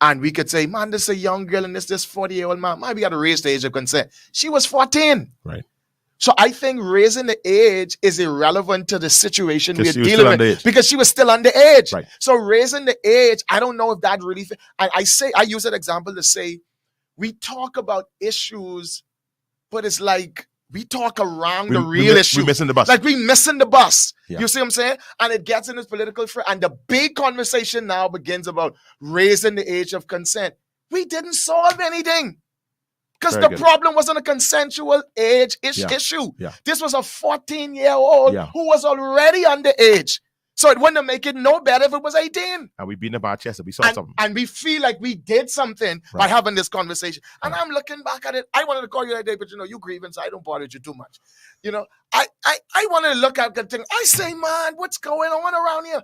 And we could say, man, this is a young girl and this 40-year-old man. Man, we got to raise the age of consent. She was 14. Right. So I think raising the age is irrelevant to the situation we're dealing with, because she was still underage. Right. So raising the age, I don't know if that really. I use that example to say we talk about issues, but it's like we talk around the real issue. We're missing the bus. Like we missing the bus. Yeah. You see what I'm saying? And it gets in this political and the big conversation now begins about raising the age of consent. We didn't solve anything, because the problem wasn't a consensual age issue. Yeah. This was a 14-year-old who was already underage. So it wouldn't make it no better if it was 18. And we beating up our chest and we saw something. And we feel like we did something by having this conversation. And I'm looking back at it. I wanted to call you that day, but you grieving, so I don't bother you too much. I wanted to look at the thing. I say, man, what's going on around here?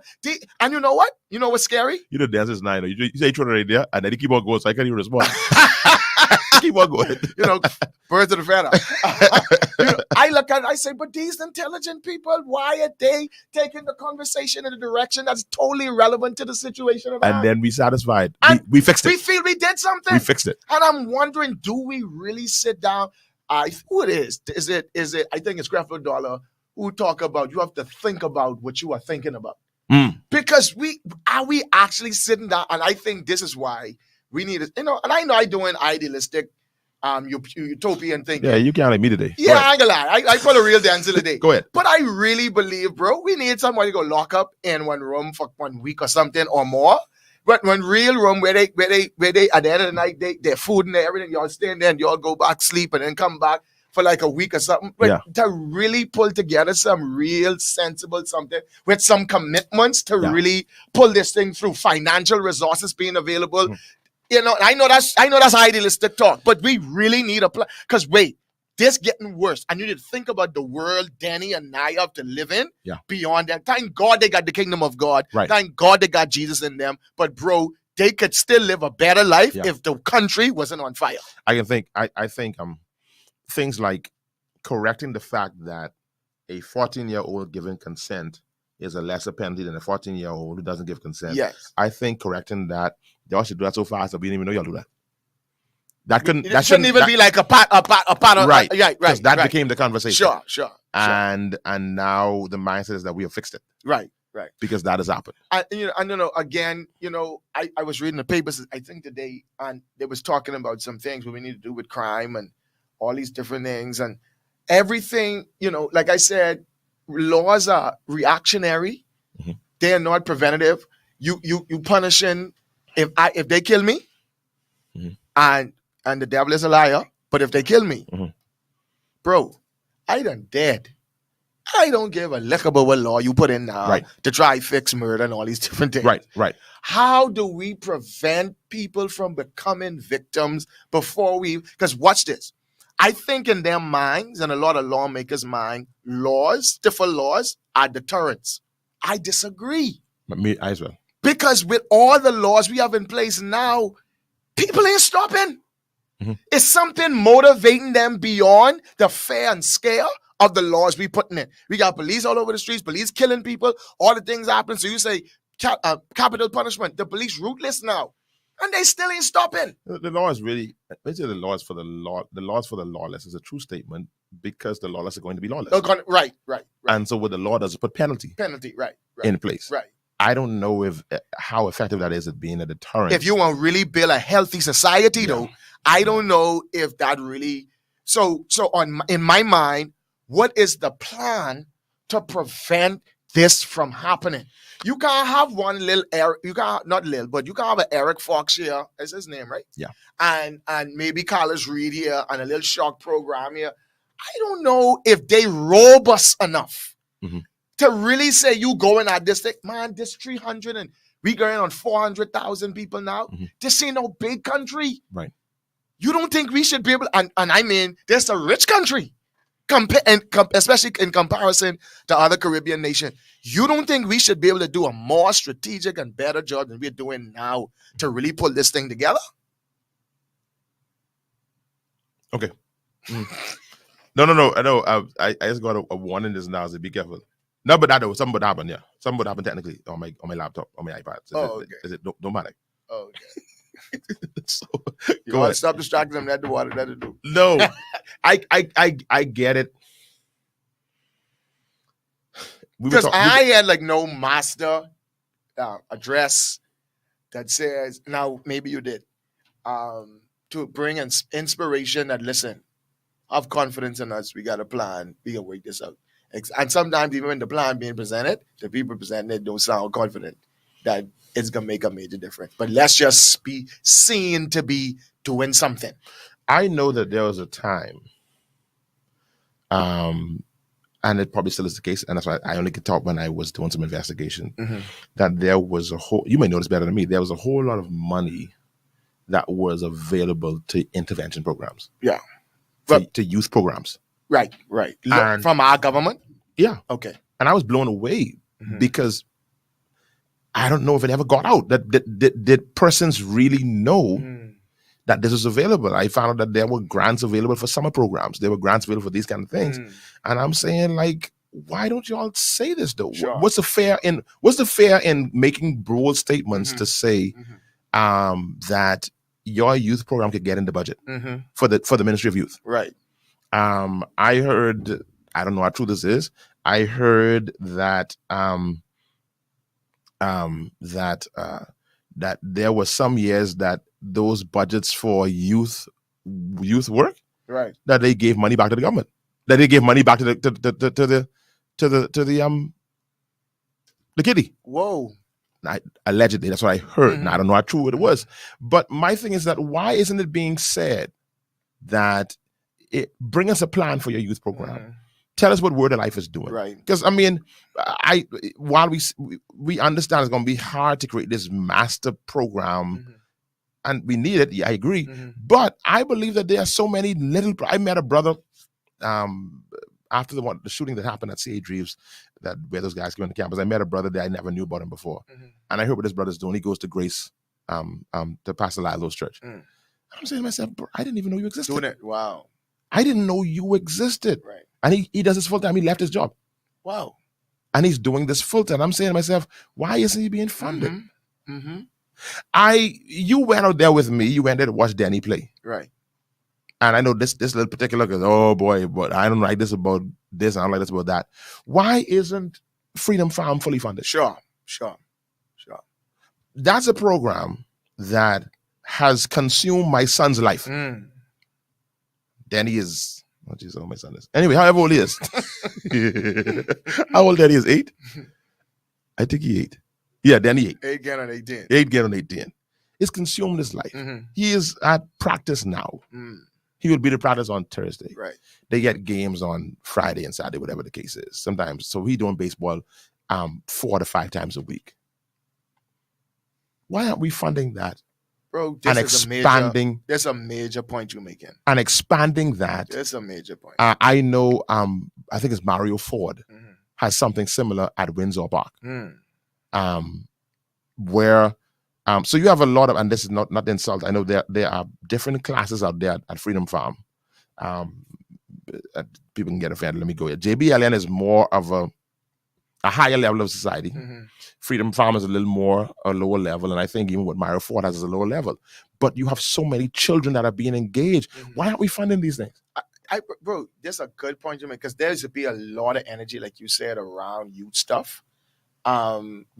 And you know what? You know what's scary? You know, dance is nine. You say you right there, and then you keep on going, so I can't even respond. Keep on going. Birds of the feather. I look at it, I say, but these intelligent people, why are they taking the conversation in a direction that's totally irrelevant to the situation? And then we satisfied. We fixed it. We feel we did something. We fixed it. And I'm wondering, do we really sit down? Who it is? Is it? I think it's Creflo Dollar who talk about you have to think about what you are thinking about. Because are we actually sitting down? And I think this is why We need it, and I know I doing idealistic, utopian thinking. Yeah, you can't let me today. Yeah, I ain't gonna lie. I pull a real Denczil today. Go ahead. But I really believe, bro, we need somebody to go lock up in one room for 1 week or something or more. But one real room where they at the end of the night, their food and everything, y'all stay in there and y'all go back, sleep, and then come back for like a week or something. But to really pull together some real sensible something with some commitments to really pull this thing through, financial resources being available. I know that's idealistic talk, but we really need a plan. Because wait, this getting worse. I need to think about the world Danny and I have to live in beyond that. Thank God they got the kingdom of God. Right. Thank God they got Jesus in them. But bro, they could still live a better life if the country wasn't on fire. I think things like correcting the fact that a 14-year-old giving consent is a lesser penalty than a 14-year-old who doesn't give consent. Yes. I think correcting that, y'all should do that so fast that we didn't even know y'all do that. That shouldn't even be like a part of right. Because that became the conversation. Sure. And now the mindset is that we have fixed it. Right. Because that has happened. I don't know. Again, I was reading the papers, I think today, and they was talking about some things what we need to do with crime and all these different things and everything. Like I said, laws are reactionary. Mm-hmm. They are not preventative. You punishing if they kill me, and the devil is a liar. But if they kill me, bro, I done dead. I don't give a lick about what law you put in now to try fix murder and all these different things. Right. How do we prevent people from becoming victims before we? Because watch this. I think in their minds and a lot of lawmakers' mind, stiffer laws are deterrents. I disagree. Me as well. Because with all the laws we have in place now, people ain't stopping. Mm-hmm. It's something motivating them beyond the fear and scare of the laws we putting in. We got police all over the streets, police killing people, all the things happen. So you say capital punishment. The police ruthless now. And they still ain't stopping. The law is really, the laws for the law. The laws for the lawless is a true statement because the lawless are going to be lawless. Right. And so what the law does is put penalty right. in place. Right. I don't know how effective that is at being a deterrent. If you want to really build a healthy society, though, I don't know if that really. So in my mind, what is the plan to prevent this from happening? You can't have one little Eric. You can't not little, but you can have an Eric Fox here. Is his name right? Yeah. And maybe Carlos Reed here and a little shock program here. I don't know if they robust enough to really say you going at this thing, man. This 300 and we going on 400,000 people now. This ain't no big country, right? You don't think we should be able? And I mean, this a rich country. Especially in comparison to other Caribbean nations, you don't think we should be able to do a more strategic and better job than we're doing now to really pull this thing together? Okay. No. I know. I just got a warning this now, so be careful. No, but I know something would happen. Yeah, something would happen technically on my laptop, on my iPad. Is it don't matter? Oh, okay. So, you want to stop distracting them? That's what to do. No, I get it. Because I had like no master address that says, now maybe you did, to bring inspiration that, listen, have confidence in us. We got a plan. We can work this out. And sometimes even when the plan being presented, the people presenting it don't sound confident that it's going to make a major difference. But let's just be seen to be doing something. I know that there was a time, and it probably still is the case, and that's why I only could talk when I was doing some investigation, that there was you may know this better than me, there was a whole lot of money that was available to intervention programs. Yeah. To youth programs. Right. From our government? Yeah. Okay. And I was blown away because I don't know if it ever got out. Did persons really know that this was available? I found out that there were grants available for summer programs. There were grants available for these kind of things. And I'm saying, like, why don't you all say this though? Sure. What's the fair in making broad statements to say that your youth program could get in the budget for the Ministry of Youth? Right. I heard, I don't know how true this is. I heard that that there were some years that those budgets for youth work, Right. that they gave money back to the government, that they gave money back to the kiddie. Whoa. Allegedly, that's what I heard. Mhm. Now I don't know how true it was, but my thing is that why isn't it being said that bring us a plan for your youth program? Mhm. Tell us what Word of Life is doing. Right. Because I mean, while we understand it's going to be hard to create this master program, Mhm. and we need it. Yeah, I agree. Mhm. But I believe that there are so many little. I met a brother after the shooting that happened at C.A. Reeves, where those guys came into campus. I met a brother that I never knew about him before, Mhm. and I heard what this brother's doing. He goes to Grace, to Pastor Lilo's church. Mm. I'm saying to myself, bro, I didn't even know you existed. Doing it. Wow. I didn't know you existed. Right. And he does this full time. He left his job. Wow. And he's doing this full time. I'm saying to myself, why isn't he being funded? Mm-hmm. Mm-hmm. You went out there with me. You went there to watch Danny play. Right. And I know this little particular goes, oh boy, but I don't like this about this, and I don't like this about that. Why isn't Freedom Farm fully funded? Sure. That's a program that has consumed my son's life. Mm. Danny is, oh Jesus, oh my son is. Anyway, however old he is. How old Danny is? 8? I think he 8. Yeah, Danny 8. 8 get on 18. 8 get on 18. It's consumed his life. Mm-hmm. He is at practice now. Mm. He will be to practice on Thursday. Right. They get games on Friday and Saturday, whatever the case is. Sometimes, so he doing baseball 4 to 5 times a week. Why aren't we funding that? Bro, And expanding, there's a major point you're making. and expanding that. There's a major point. I know, I think it's Mario Ford Mhm. has something similar at Windsor Park, Mm. where, so you have a lot of, and this is not the insult. I know there are different classes out there at Freedom Farm. People can get offended. Let me go here. JBLN is more of a higher level of society. Mhm. Freedom Farm is a lower level, and I think even what Mario Ford has is a lower level. But you have so many children that are being engaged. Mhm. Why aren't we funding these things? Bro, there's a good point you make, because there's to be a lot of energy, like you said, around youth stuff.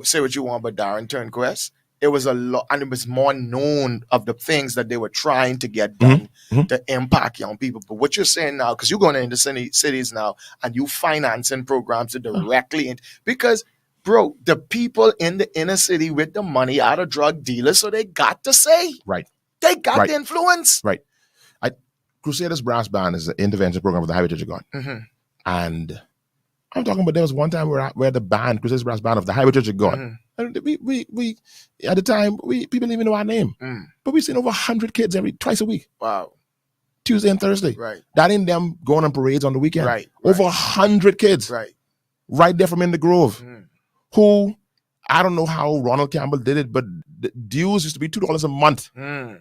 Say what you want, but Darren Turnquest, it was a lot, and it was more known of the things that they were trying to get done Mhm. to impact young people. But what you're saying now, because you're going into cities now, and you financing programs to directly, because, bro, the people in the inner city with the money are the drug dealers, so they got to say, Right. they got Right. the influence. Right. Crusaders Brass Band is an intervention program for the Highway Church of God. Mm-hmm. And I'm talking about, there was one time where the band, Crusaders Brass Band of the Highway Church of God, Mhm. and we at the time, people didn't even know our name. Mm. But we seen over 100 kids twice a week, Wow. Tuesday and Thursday. Right. That ain't them going on parades on the weekend. Right. Over 100 kids Right. right there from in the Grove, Mm. who, I don't know how Ronald Campbell did it, but the dues used to be $2 a month. Mm.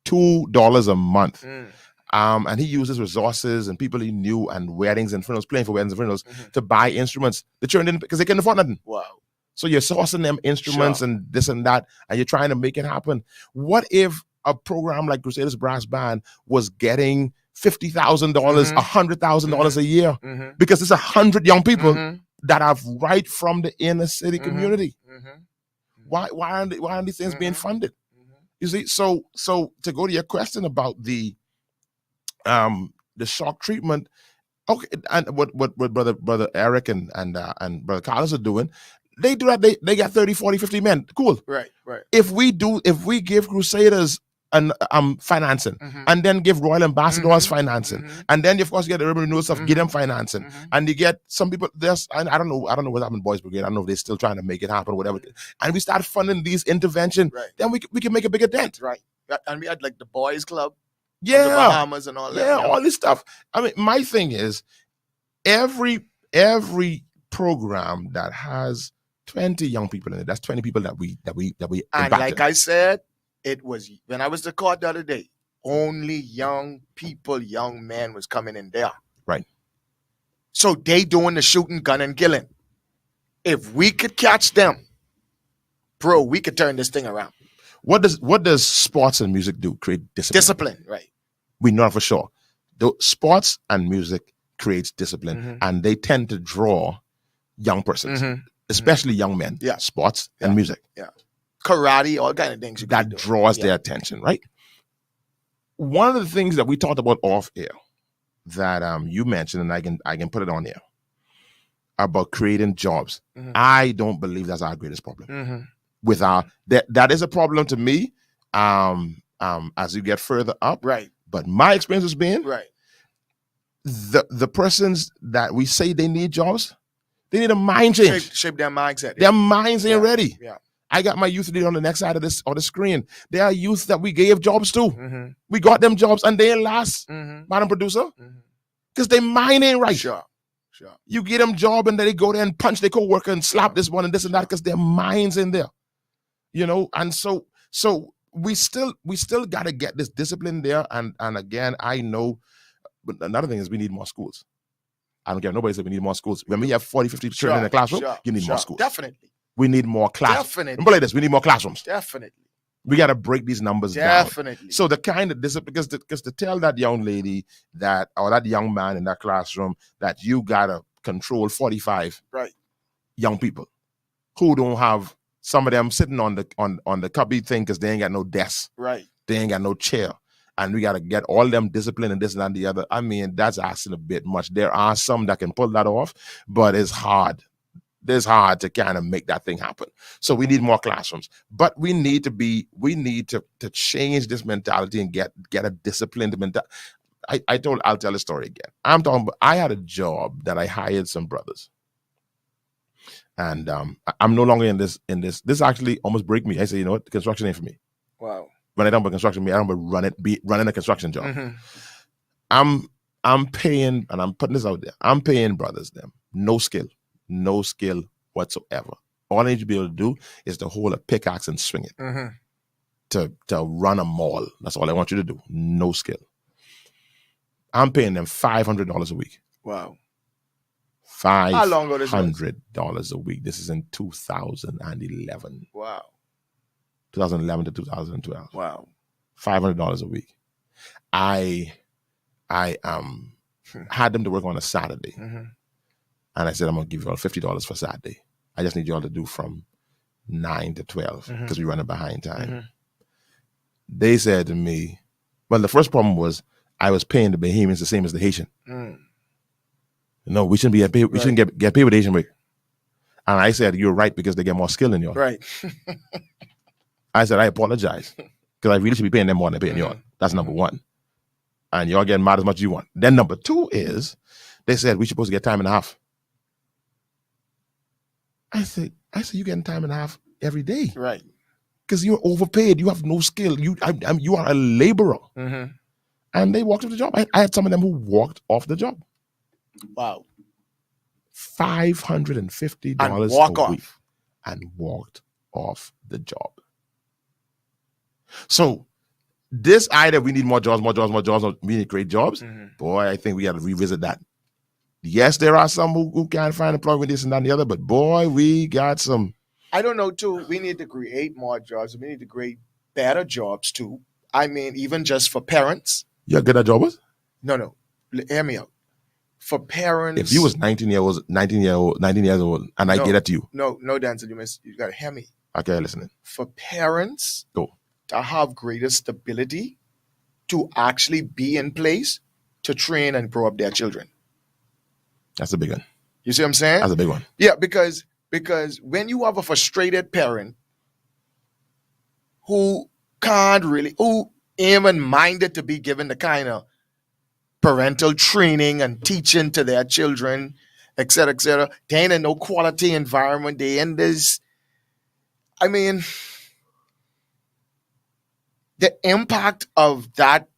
$2 a month. Mm. And he used his resources and people he knew and weddings and funerals, playing for weddings and funerals, Mhm. to buy instruments. The children didn't, because they couldn't afford nothing. Wow. So you're sourcing them instruments Sure. and this and that, and you're trying to make it happen. What if a program like Crusaders Brass Band was getting $50,000, Mhm. $100,000 a year? Mm-hmm. Because it's 100 young people Mm-hmm. that are right from the inner city Mhm. community. Mm-hmm. Why aren't these things being Mhm. funded? You see, so to go to your question about the shock treatment, okay, and what brother Eric and brother Carlos are doing, they do that. They got 30, 40, 50 men. Cool. Right. Right. If we give Crusaders and financing, Mhm. and then give Royal Ambassadors Mhm. financing, Mhm. and then of course you get the urban renewal stuff, give them Mhm. financing, Mhm. and you get some people. There's, I don't know what's happening, Boys Brigade. I don't know if they're still trying to make it happen, whatever. And we start funding these intervention, Right. then we can make a bigger dent. Right. And we had like the boys club, the Yeah, Bahamas and all that. yeah, all this stuff. I mean, my thing is, every program that has 20 young people in it, that's 20 people that we And impacted. like I said, it was when I was to court the other day, only young people, young men was coming in there. Right. So they doing the shooting, gun, and killing. If we could catch them, bro, we could turn this thing around. What does sports and music do? Create discipline. Discipline, right. We know for sure. The sports and music creates discipline, Mhm. and they tend to draw young persons, Mhm. especially young men. Yeah. Sports and Yeah. music. Yeah. karate, all kind of things that draws their attention, right? One of the things that we talked about off air that you mentioned, and I can put it on there, about creating jobs. I don't believe that's our greatest problem. With our that is a problem to me. As you get further up, right? But my experience has been right. The persons that we say they need jobs, they need a mind change. Shape their mindset. Their minds ain't ready. Yeah. I got my youth leader on the next side of this or the screen. There are youth that we gave jobs to. We got them jobs and they ain't last, Madam Producer, because their mind ain't right. Sure. You get them job and then they go there and punch their co-worker and slap this one and this and that because their minds in there, And so we still got to get this discipline there. And again, I know, but another thing is we need more schools. I don't care. Nobody said we need more schools. When we have 40, 50 children in the classroom, you need more schools. Definitely. We need more classrooms. Definitely. Remember like this, we need more classrooms. Definitely. We got to break these numbers down. Definitely. So the kind of discipline, because to tell that young lady or that young man in that classroom that you got to control 45 young people who don't have, some of them sitting on the cubby thing because they ain't got no desk. Right. They ain't got no chair. And we got to get all them discipline and this and that and the other. I mean, that's asking a bit much. There are some that can pull that off, but it's hard. It's hard to kind of make that thing happen. So we need more classrooms, but we need to change this mentality and get a disciplined mentality. I'll tell the story again. I'm talking about, I had a job that I hired some brothers, and I'm no longer in this. This actually almost break me. I say, you know what, the construction ain't for me. Wow. When I talk about construction, I don't about running a construction job. I'm paying, and I'm putting this out there. I'm paying brothers them no skill whatsoever. All I need you to be able to do is to hold a pickaxe and swing it. To run a mall. That's all I want you to do. No skill. I'm paying them $500 a week. Wow. How long ago this was? $500 a week. This is in 2011. Wow. 2011 to 2012. Wow. $500 a week. I had them to work on a Saturday. And I said, I'm going to give you all $50 for Saturday. I just need you all to do from 9 to 12 because we're running behind time. They said to me, well, the first problem was I was paying the Bahamians the same as the Haitian. No, we shouldn't be we shouldn't get paid with Asian rate. And I said, you're right, because they get more skill than you. Right. I said, I apologize, because I really should be paying them more than I'm paying y'all. That's number one. And y'all getting mad as much as you want. Then number two is, they said we supposed to get time and a half. I said, you getting time and a half every day. Right. Because you're overpaid. You have no skill. You are a laborer. And they walked off the job. I had some of them who walked off the job. Wow. $550 a week. And walked off the job. So this idea, we need more jobs, we need great jobs. Boy, I think we got to revisit that. Yes, there are some who can't find employment, this and that and the other, but boy, we got some. I don't know, too. We need to create more jobs. We need to create better jobs, too. I mean, even just for parents. You're good at jobbers? No. Hear me out. For parents. If you was 19 years old, and I get it to you. No, Denczil, you got to hear me. Okay, listening. For parents to have greater stability, to actually be in place to train and grow up their children. That's a big one. You see what I'm saying? That's a big one. Yeah, because when you have a frustrated parent who even minded to be given the kind of parental training and teaching to their children, et cetera, they ain't in no quality environment. They in this, I mean, the impact of that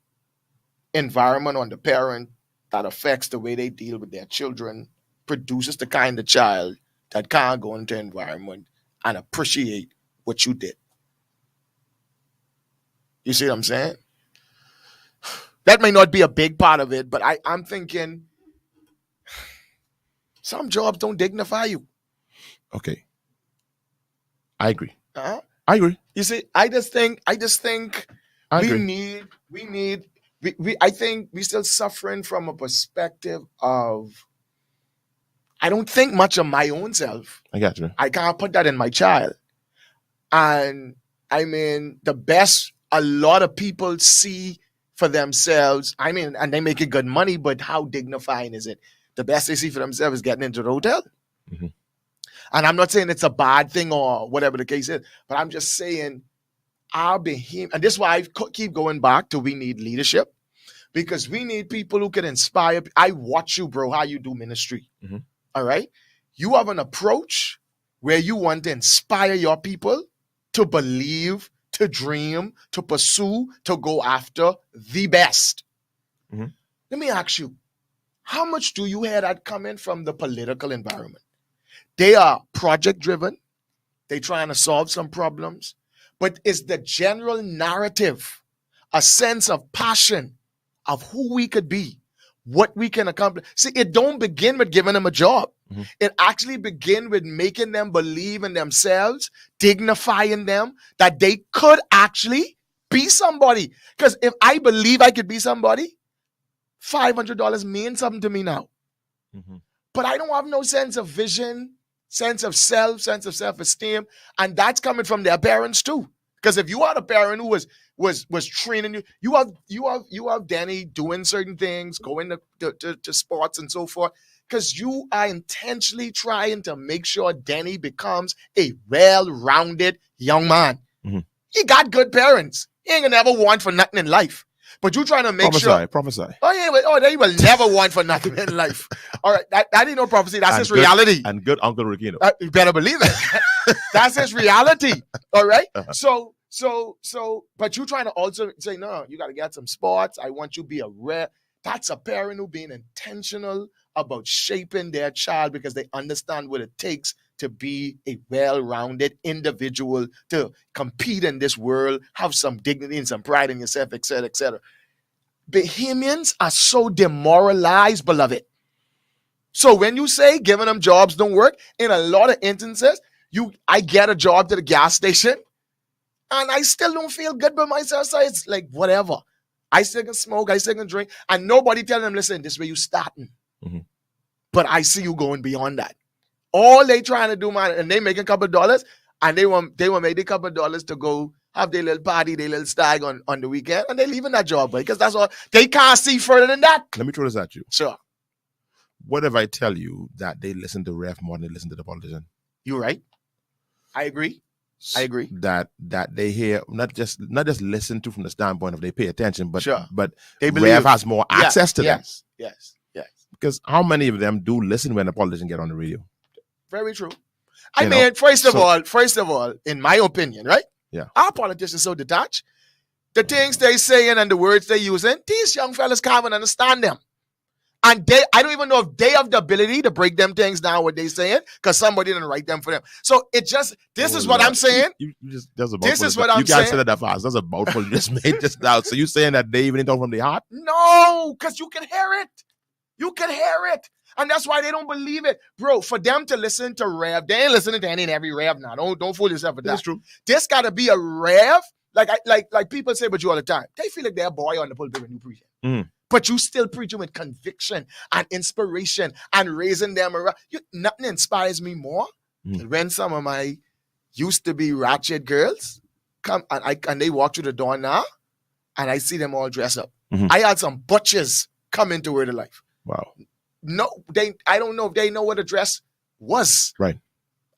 environment on the parent that affects the way they deal with their children produces the kind of child that can't go into an environment and appreciate what you did. You see what I'm saying? That may not be a big part of it, but I'm thinking some jobs don't dignify you. Okay. I agree. Uh-huh. I agree. You see, I just think I think we're still suffering from a perspective of, I don't think much of my own self. I got you. I can't put that in my child. And I mean, the best a lot of people see for themselves, I mean, and they make it good money, but how dignifying is it? The best they see for themselves is getting into the hotel. Mm-hmm. And I'm not saying it's a bad thing or whatever the case is, but I'm just saying our behavior, and this is why I keep going back to we need leadership, because we need people who can inspire. I watch you, bro, how you do ministry. Mm-hmm. All right? You have an approach where you want to inspire your people to believe, to dream, to pursue, to go after the best. Mm-hmm. Let me ask you, how much do you hear that coming from the political environment? They are project driven. They're trying to solve some problems. But is the general narrative a sense of passion of who we could be, what we can accomplish? See, it don't begin with giving them a job. Mm-hmm. It actually begins with making them believe in themselves, dignifying them, that they could actually be somebody. Because if I believe I could be somebody, $500 means something to me now. Mm-hmm. But I don't have no sense of vision, sense of self, sense of self-esteem. And that's coming from their parents too. Because if you are a parent who was training you, you have Danny doing certain things, going to sports and so forth, because you are intentionally trying to make sure Danny becomes a well-rounded young man. Mm-hmm. He got good parents. He ain't gonna ever want for nothing in life. But you trying to make sure. Prophesy. They will never want for nothing in life. All right, that ain't no prophecy. That's his reality. And good Uncle Rickeno. You better believe it. That's his reality. All right. So, but you trying to also say, no, you got to get some sports. I want you to be a rare. That's a parent who being intentional about shaping their child because they understand what it takes to be a well-rounded individual, to compete in this world, have some dignity and some pride in yourself, etc., etc. Bahamians are so demoralized, beloved. So when you say giving them jobs don't work, in a lot of instances, I get a job to the gas station, and I still don't feel good by myself. So it's like, whatever. I still can smoke, I still can drink, and nobody tell them, listen, this is where you starting. Mm-hmm. But I see you going beyond that. All they trying to do, man, and they make a couple of dollars, and they want make a couple of dollars to go have their little party, their little stag on the weekend, and they leaving that job, because that's all. They can't see further than that. Let me throw this at you. Sure. What if I tell you that they listen to Rev more than they listen to the politician? You're right. I agree. That they hear, not just listen to from the standpoint of they pay attention, but sure. But they believe, Rev has more access to them. Yes. Because how many of them do listen when the politician get on the radio? Very true. I mean, first of all, in my opinion, right? Yeah. Our politicians are so detached. The things they saying and the words they using, these young fellas can't even understand them. And I don't even know if they have the ability to break them things down, what they saying, because somebody didn't write them for them. So it just, this is what I'm saying. This is what I'm saying. You can't say that fast. That's a mouthful you just made just now. So you saying that they even didn't talk from their heart? No, because you can hear it. You can hear it. And that's why they don't believe it. Bro, for them to listen to Rev, they ain't listening to any and every Rev now. Don't fool yourself with that. That's true. This got to be a Rev, like people say about you all the time. They feel like they're a boy on the pulpit when you preach. Mm. But you still preaching with conviction and inspiration and raising them around. Nothing inspires me more than when some of my used to be ratchet girls come and they walk through the door now, and I see them all dressed up. Mm-hmm. I had some butchers come into Word of Life. Wow. No, I don't know if they know what a dress was. Right.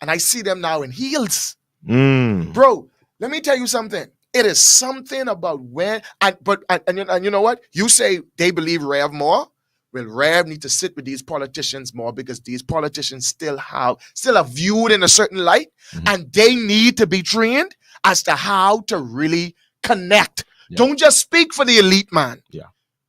And I see them now in heels. Mm. Bro, let me tell you something. It is something about when, and you know what? You say they believe Rev more. Well, Rev need to sit with these politicians more, because these politicians still are viewed in a certain light, and they need to be trained as to how to really connect. Yeah. Don't just speak for the elite, man. Yeah.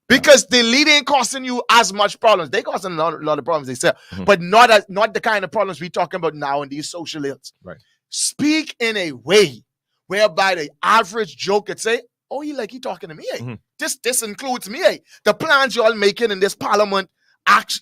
Because the elite ain't costing you as much problems. They costing a lot of problems themselves, but not the kind of problems we're talking about now in these social ills. Right. Speak in a way whereby the average Joe could say, oh, he talking to me. Eh? This includes me. Eh? The plans y'all making in this parliament,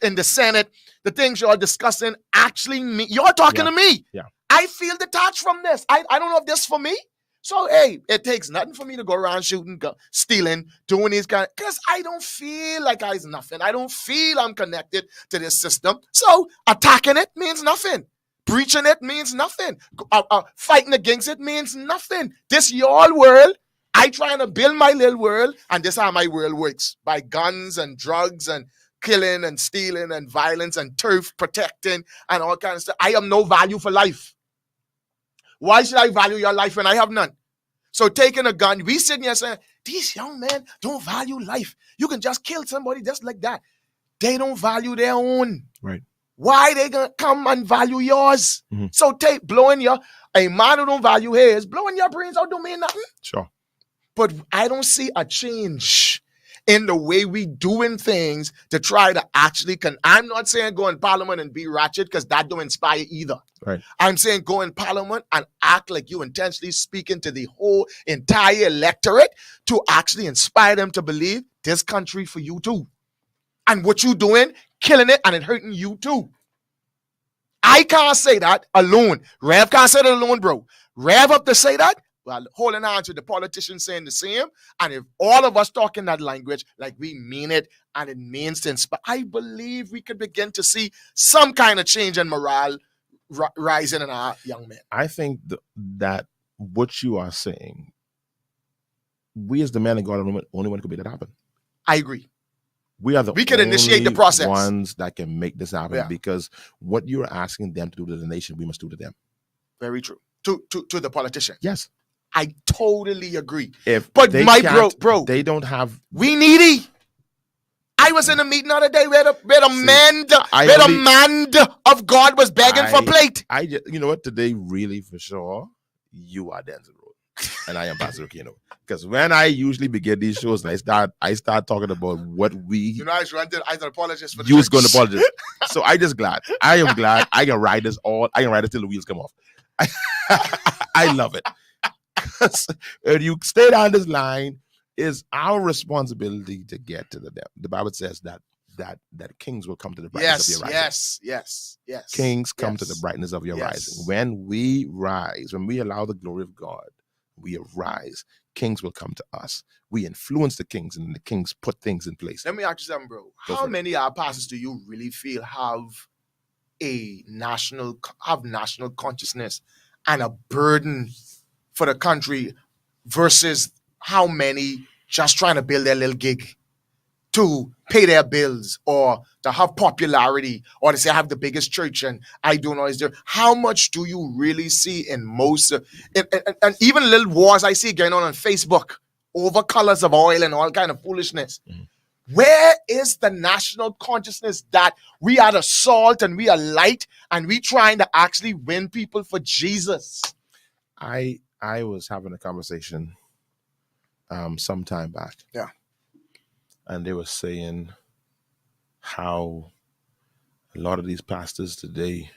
in the Senate, the things y'all discussing, actually y'all talking to me. Yeah. I feel detached from this. I don't know if this is for me. So, hey, it takes nothing for me to go around shooting, stealing, doing these kind, because I don't feel like I's nothing. I don't feel I'm connected to this system. So attacking it means nothing. breaching it means nothing. Fighting against it means nothing. This your world. I trying to build my little world, and this is how my world works. By guns and drugs and killing and stealing and violence and turf protecting and all kinds of stuff. I have no value for life. Why should I value your life when I have none? So taking a gun, we sitting here saying, these young men don't value life. You can just kill somebody just like that. They don't value their own. Right. Why they gonna come and value yours? Mm-hmm. So take blowing a man who don't value his, blowing your brains out don't mean nothing. Sure. But I don't see a change in the way we doing things to try to actually I'm not saying go in parliament and be ratchet, because that don't inspire either. Right. I'm saying go in parliament and act like you intentionally speaking to the whole entire electorate to actually inspire them to believe this country for you too. And what you doing, killing it, and it hurting you too. I can't say that alone. Rev can't say that alone, bro. Rev up to say that, well, holding on to the politicians saying the same. And if all of us talking that language, like we mean it, and it means to inspire, I believe we could begin to see some kind of change in morale rising in our young men. I think that what you are saying, we as the man of God are the only one who could make that happen. I agree. We are we can initiate the process. Ones that can make this happen, because what you're asking them to do to the nation, we must do to them. Very true. To the politician. Yes. I totally agree. But my bro, they don't have. We needy. I was in a meeting the other day where the man of God was begging for plate. You know what? Today, really, for sure, you are Denczil, and I am Pastor Rickeno. Because when I usually begin these shows, and I start talking about what we. You know, I was an apologist for the You was going to apologize. So I just glad. I am glad. I can ride this till the wheels come off. I love it. When you stay down this line, is our responsibility to get to the depth. The Bible says that kings will come to the brightness of your rising. Yes. Kings come to the brightness of your rising. When we rise, when we allow the glory of God, we arise. Kings will come to us. We influence the kings, and the kings put things in place. Let me ask you something, bro. How many of our pastors do you really feel have national consciousness and a burden for the country versus how many just trying to build their little gig to pay their bills or to have popularity or to say I have the biggest church and I don't know is there? How much do you really see in most and even little wars I see going on Facebook over colors of oil and all kind of foolishness? Mm-hmm. Where is the national consciousness that we are the salt and we are light and we trying to actually win people for Jesus? I was having a conversation some time back. Yeah. And they were saying how a lot of these pastors today,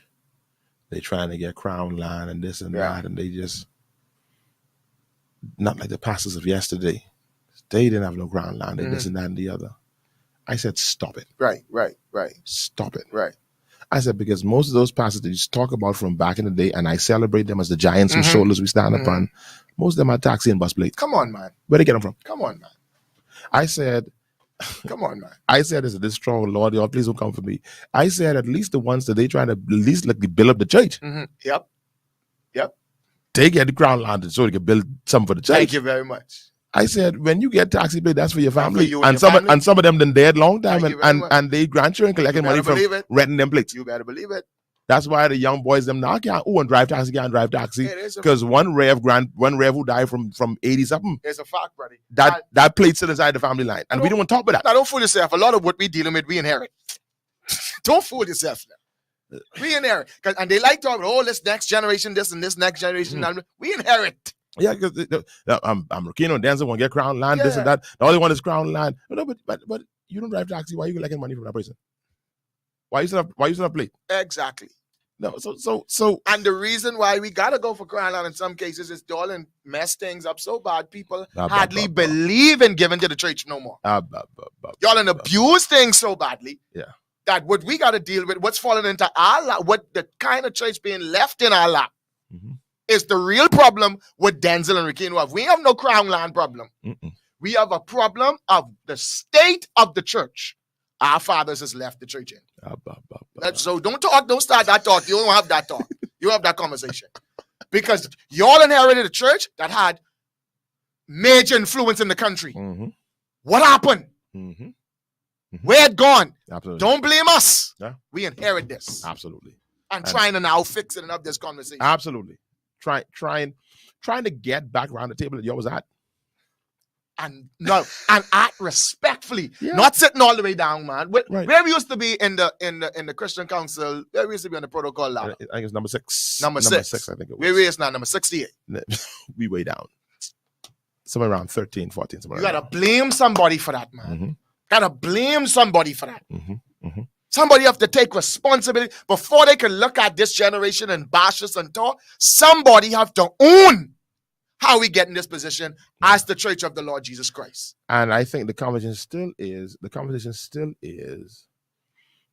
they're trying to get crown land and this and that, and they just, not like the pastors of yesterday. They didn't have no crown land and this and that and the other. I said, stop it. Right. Stop it. Right. I said, because most of those pastors that you talk about from back in the day, and I celebrate them as the giants whose shoulders we stand upon, most of them are taxi and bus plates. Come on, man. Where they get them from? Come on, man. I said, come on, man. I said, this strong Lord, y'all please don't come for me. I said, at least the ones that they trying to at least like build up the church. Mm-hmm. Yep. They get the crown land so they can build something for the church. Thank you very much. I said, when you get taxi plate, that's for your family. You and some of them done dead long time and they grandchildren collecting money from renting them plates. You better believe it. That's why the young boys them now can't drive taxi, because one rev who died from 80 something. It's a fact, buddy. That plate sit inside the family line, and we don't want to talk about that. Now don't fool yourself. A lot of what we dealing with, we inherit. Don't fool yourself now. We inherit, and they like talking. Oh, this next generation, this and this next generation. We inherit. Yeah, because I'm Rickeno, Denczil want to get crown land, this and that. The only one is crown land. No, but you don't drive taxi. Why are you collecting money from that person? Why you still have plate? Exactly. No, so and the reason why we gotta go for crown land in some cases is y'all and mess things up so bad people hardly believe in giving to the church no more. Y'all and abuse things so badly. Yeah. That what we gotta deal with, what's falling into our lap, what the kind of church being left in our lap is the real problem with Denczil and Rickeno have. We have no crown land problem. We have a problem of the state of the church. Our fathers has left the church in. So don't start that talk. You don't have that talk. You have that conversation. Because y'all inherited a church that had major influence in the country. Mm-hmm. What happened? Mm-hmm. Mm-hmm. Where it gone? Absolutely. Don't blame us. Yeah. We inherit this. Absolutely. And trying to now fix it and have this conversation. Absolutely. Trying to get back around the table that you was at. And act respectfully, Yeah. not sitting all the way down, man. Where Right. we used to be in the Christian Council, where we used to be on the protocol ladder. I think it's number 6. Number six. I think it was. Where we is now, number 68. We way down. Somewhere around 13, 14. Somewhere You around gotta blame somebody for that, man. Mm-hmm. Gotta blame somebody for that. Mm-hmm. Mm-hmm. Somebody have to take responsibility before they can look at this generation and bash us and talk. Somebody have to own how we get in this position as the Church of the Lord Jesus Christ. And I think the conversation still is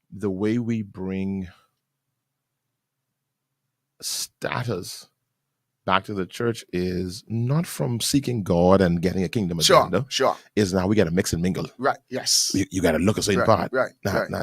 the way we bring status back to the church is not from seeking God and getting a kingdom agenda. Sure. Is now we got to mix and mingle. Right. Yes. You got to look a certain Right, part. right, Now, right. now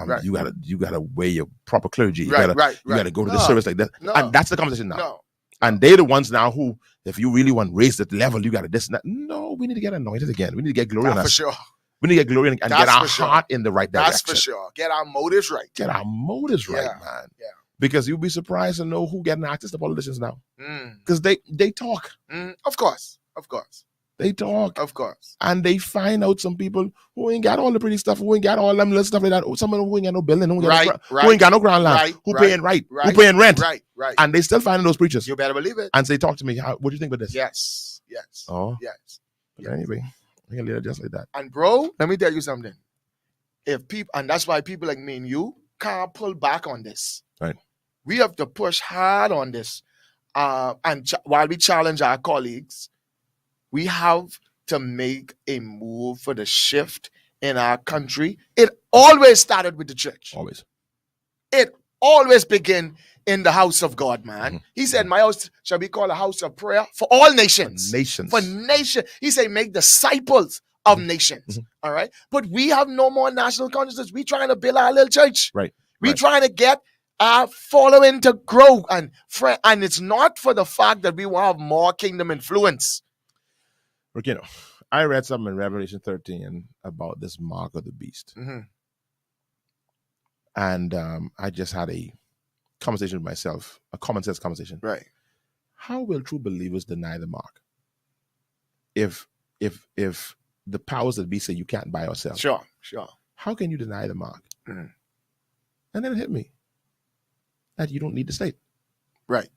Right. you got to wear your proper clergy. You Right, got to right, you got to right. go to the No, service like that. no. And that's the conversation now. No. And they're the ones now who, if you really want to raise that level, you got to this and that. No, we need to get anointed again. We need to get glory on That's us. for sure. We need to get glory and That's get our for sure. heart in the right direction. That's for sure. Get our motives right. Get our motives right, Yeah, man. yeah. Because you'll be surprised to know who getting access to politicians now. Mm, Because they talk. Of course. They talk. Of course. And they find out some people who ain't got all the pretty stuff, who ain't got all them little stuff like that. Someone who ain't got no building, who ain't, Right, got, no, right, who ain't got no ground land, right, who right, paying right, right, who paying rent. Right. And they still finding those preachers. You better believe it. And say, talk to me. What do you think about this? Yes. Oh. Yes. But anyway, we can leave it just like that. And bro, let me tell you something. If people, and that's why people like me and you can't pull back on this. Right. We have to push hard on this. While we challenge our colleagues, we have to make a move for the shift in our country. It always started with the church. Always. It always began in the house of God, man. Mhm. He said, my house shall be called a house of prayer for all nations. Nations. For nation. He said, make disciples of nations. Mhm. All right. But we have no more national consciousness. We trying to build our little church. Right. We Right. trying to get our following to grow. And it's not for the fact that we want to have more kingdom influence. Rickeno, I read something in Revelation 13 about this mark of the beast. Mhm. And I just had a conversation with myself, a common sense conversation. Right. How will true believers deny the mark? If the powers that be say you can't buy or sell, Sure. how can you deny the mark? Mhm. And then it hit me that you don't need the state. Right.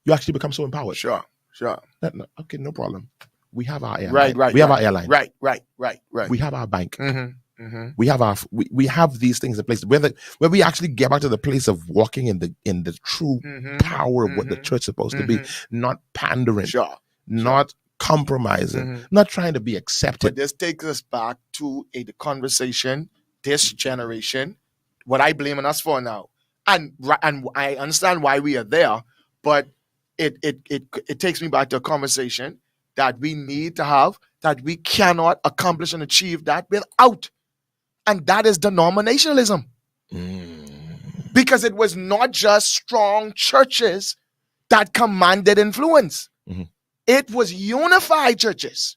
You actually become so empowered. Sure. Okay, no problem. We have our airline. Right. We have our airline. Right. We have our bank. Mm-hmm. We have we have these things in place where we actually get back to the place of walking in the true power of what the church is supposed to be, not pandering, not compromising, not trying to be accepted. But this takes us back to the conversation, this generation, what I blaming us for now. And I understand why we are there, but it takes me back to a conversation that we need to have, that we cannot accomplish and achieve that without. And that is denominationalism. Because it was not just strong churches that commanded influence. Mm-hmm. It was unified churches.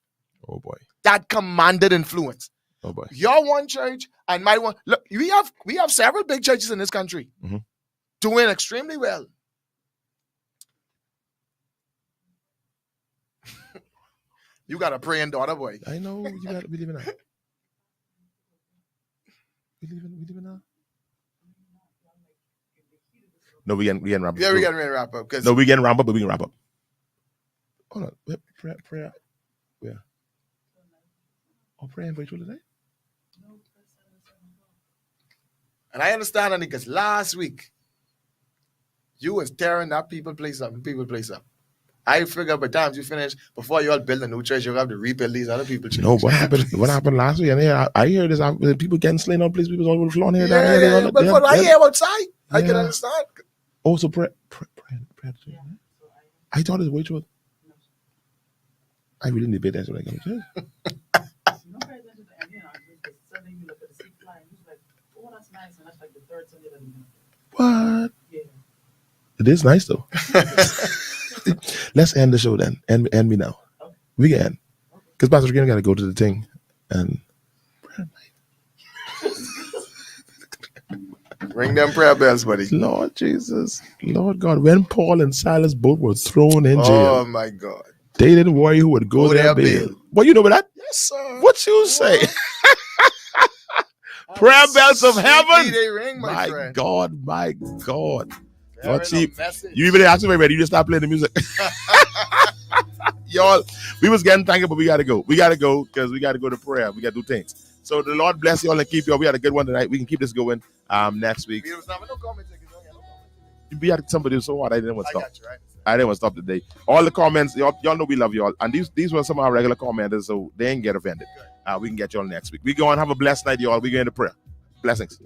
Oh boy. That commanded influence. Oh boy. Your one church and my one. Look, we have several big churches in this country doing extremely well. You got a praying daughter, boy. I know you got to believe in that. We live in that. No, we can wrap up. Yeah, we got to wrap up. No, we can wrap up, but we can wrap up. Hold on. Prayer. Where? Oh, praying for each other today? And I understand that because last week, you was tearing that people place up. I figure by the time you finish, before you all build a new church, you'll have to rebuild these other people's churches. No, what happened last week? I hear this. People getting slain on place. People all over the floor here. Yeah. But what I hear outside, I can understand. Also, prayer. I thought it was way too. I really need to pay attention when I come to church. What? Yeah. It is nice though. Let's end the show then. End me now. We can end. Because Pastor Rickeno got to go to the thing. And Ring them prayer bells, buddy. Lord Jesus, Lord God, when Paul and Silas both were thrown in jail, Oh my God. they didn't worry who would go there bail. What you know about that? Yes, sir. What you say? Prayer bells of heaven. They ring, my My friend. God, my God. They're Lord, in see, a message. you even asked me already. You just stop playing the music. Y'all, we was getting thankful, but we got to go. We got to go because we got to go to prayer. We got to do things. So the Lord bless y'all and keep y'all. We had a good one tonight. We can keep this going next week. We had somebody so hard. I didn't want to stop. got you, right? I didn't want to stop today. All the comments, y'all know we love y'all. And these were some of our regular commenters, so they ain't get offended. We can get y'all next week. We go on, have a blessed night, y'all. We go into prayer. Blessings.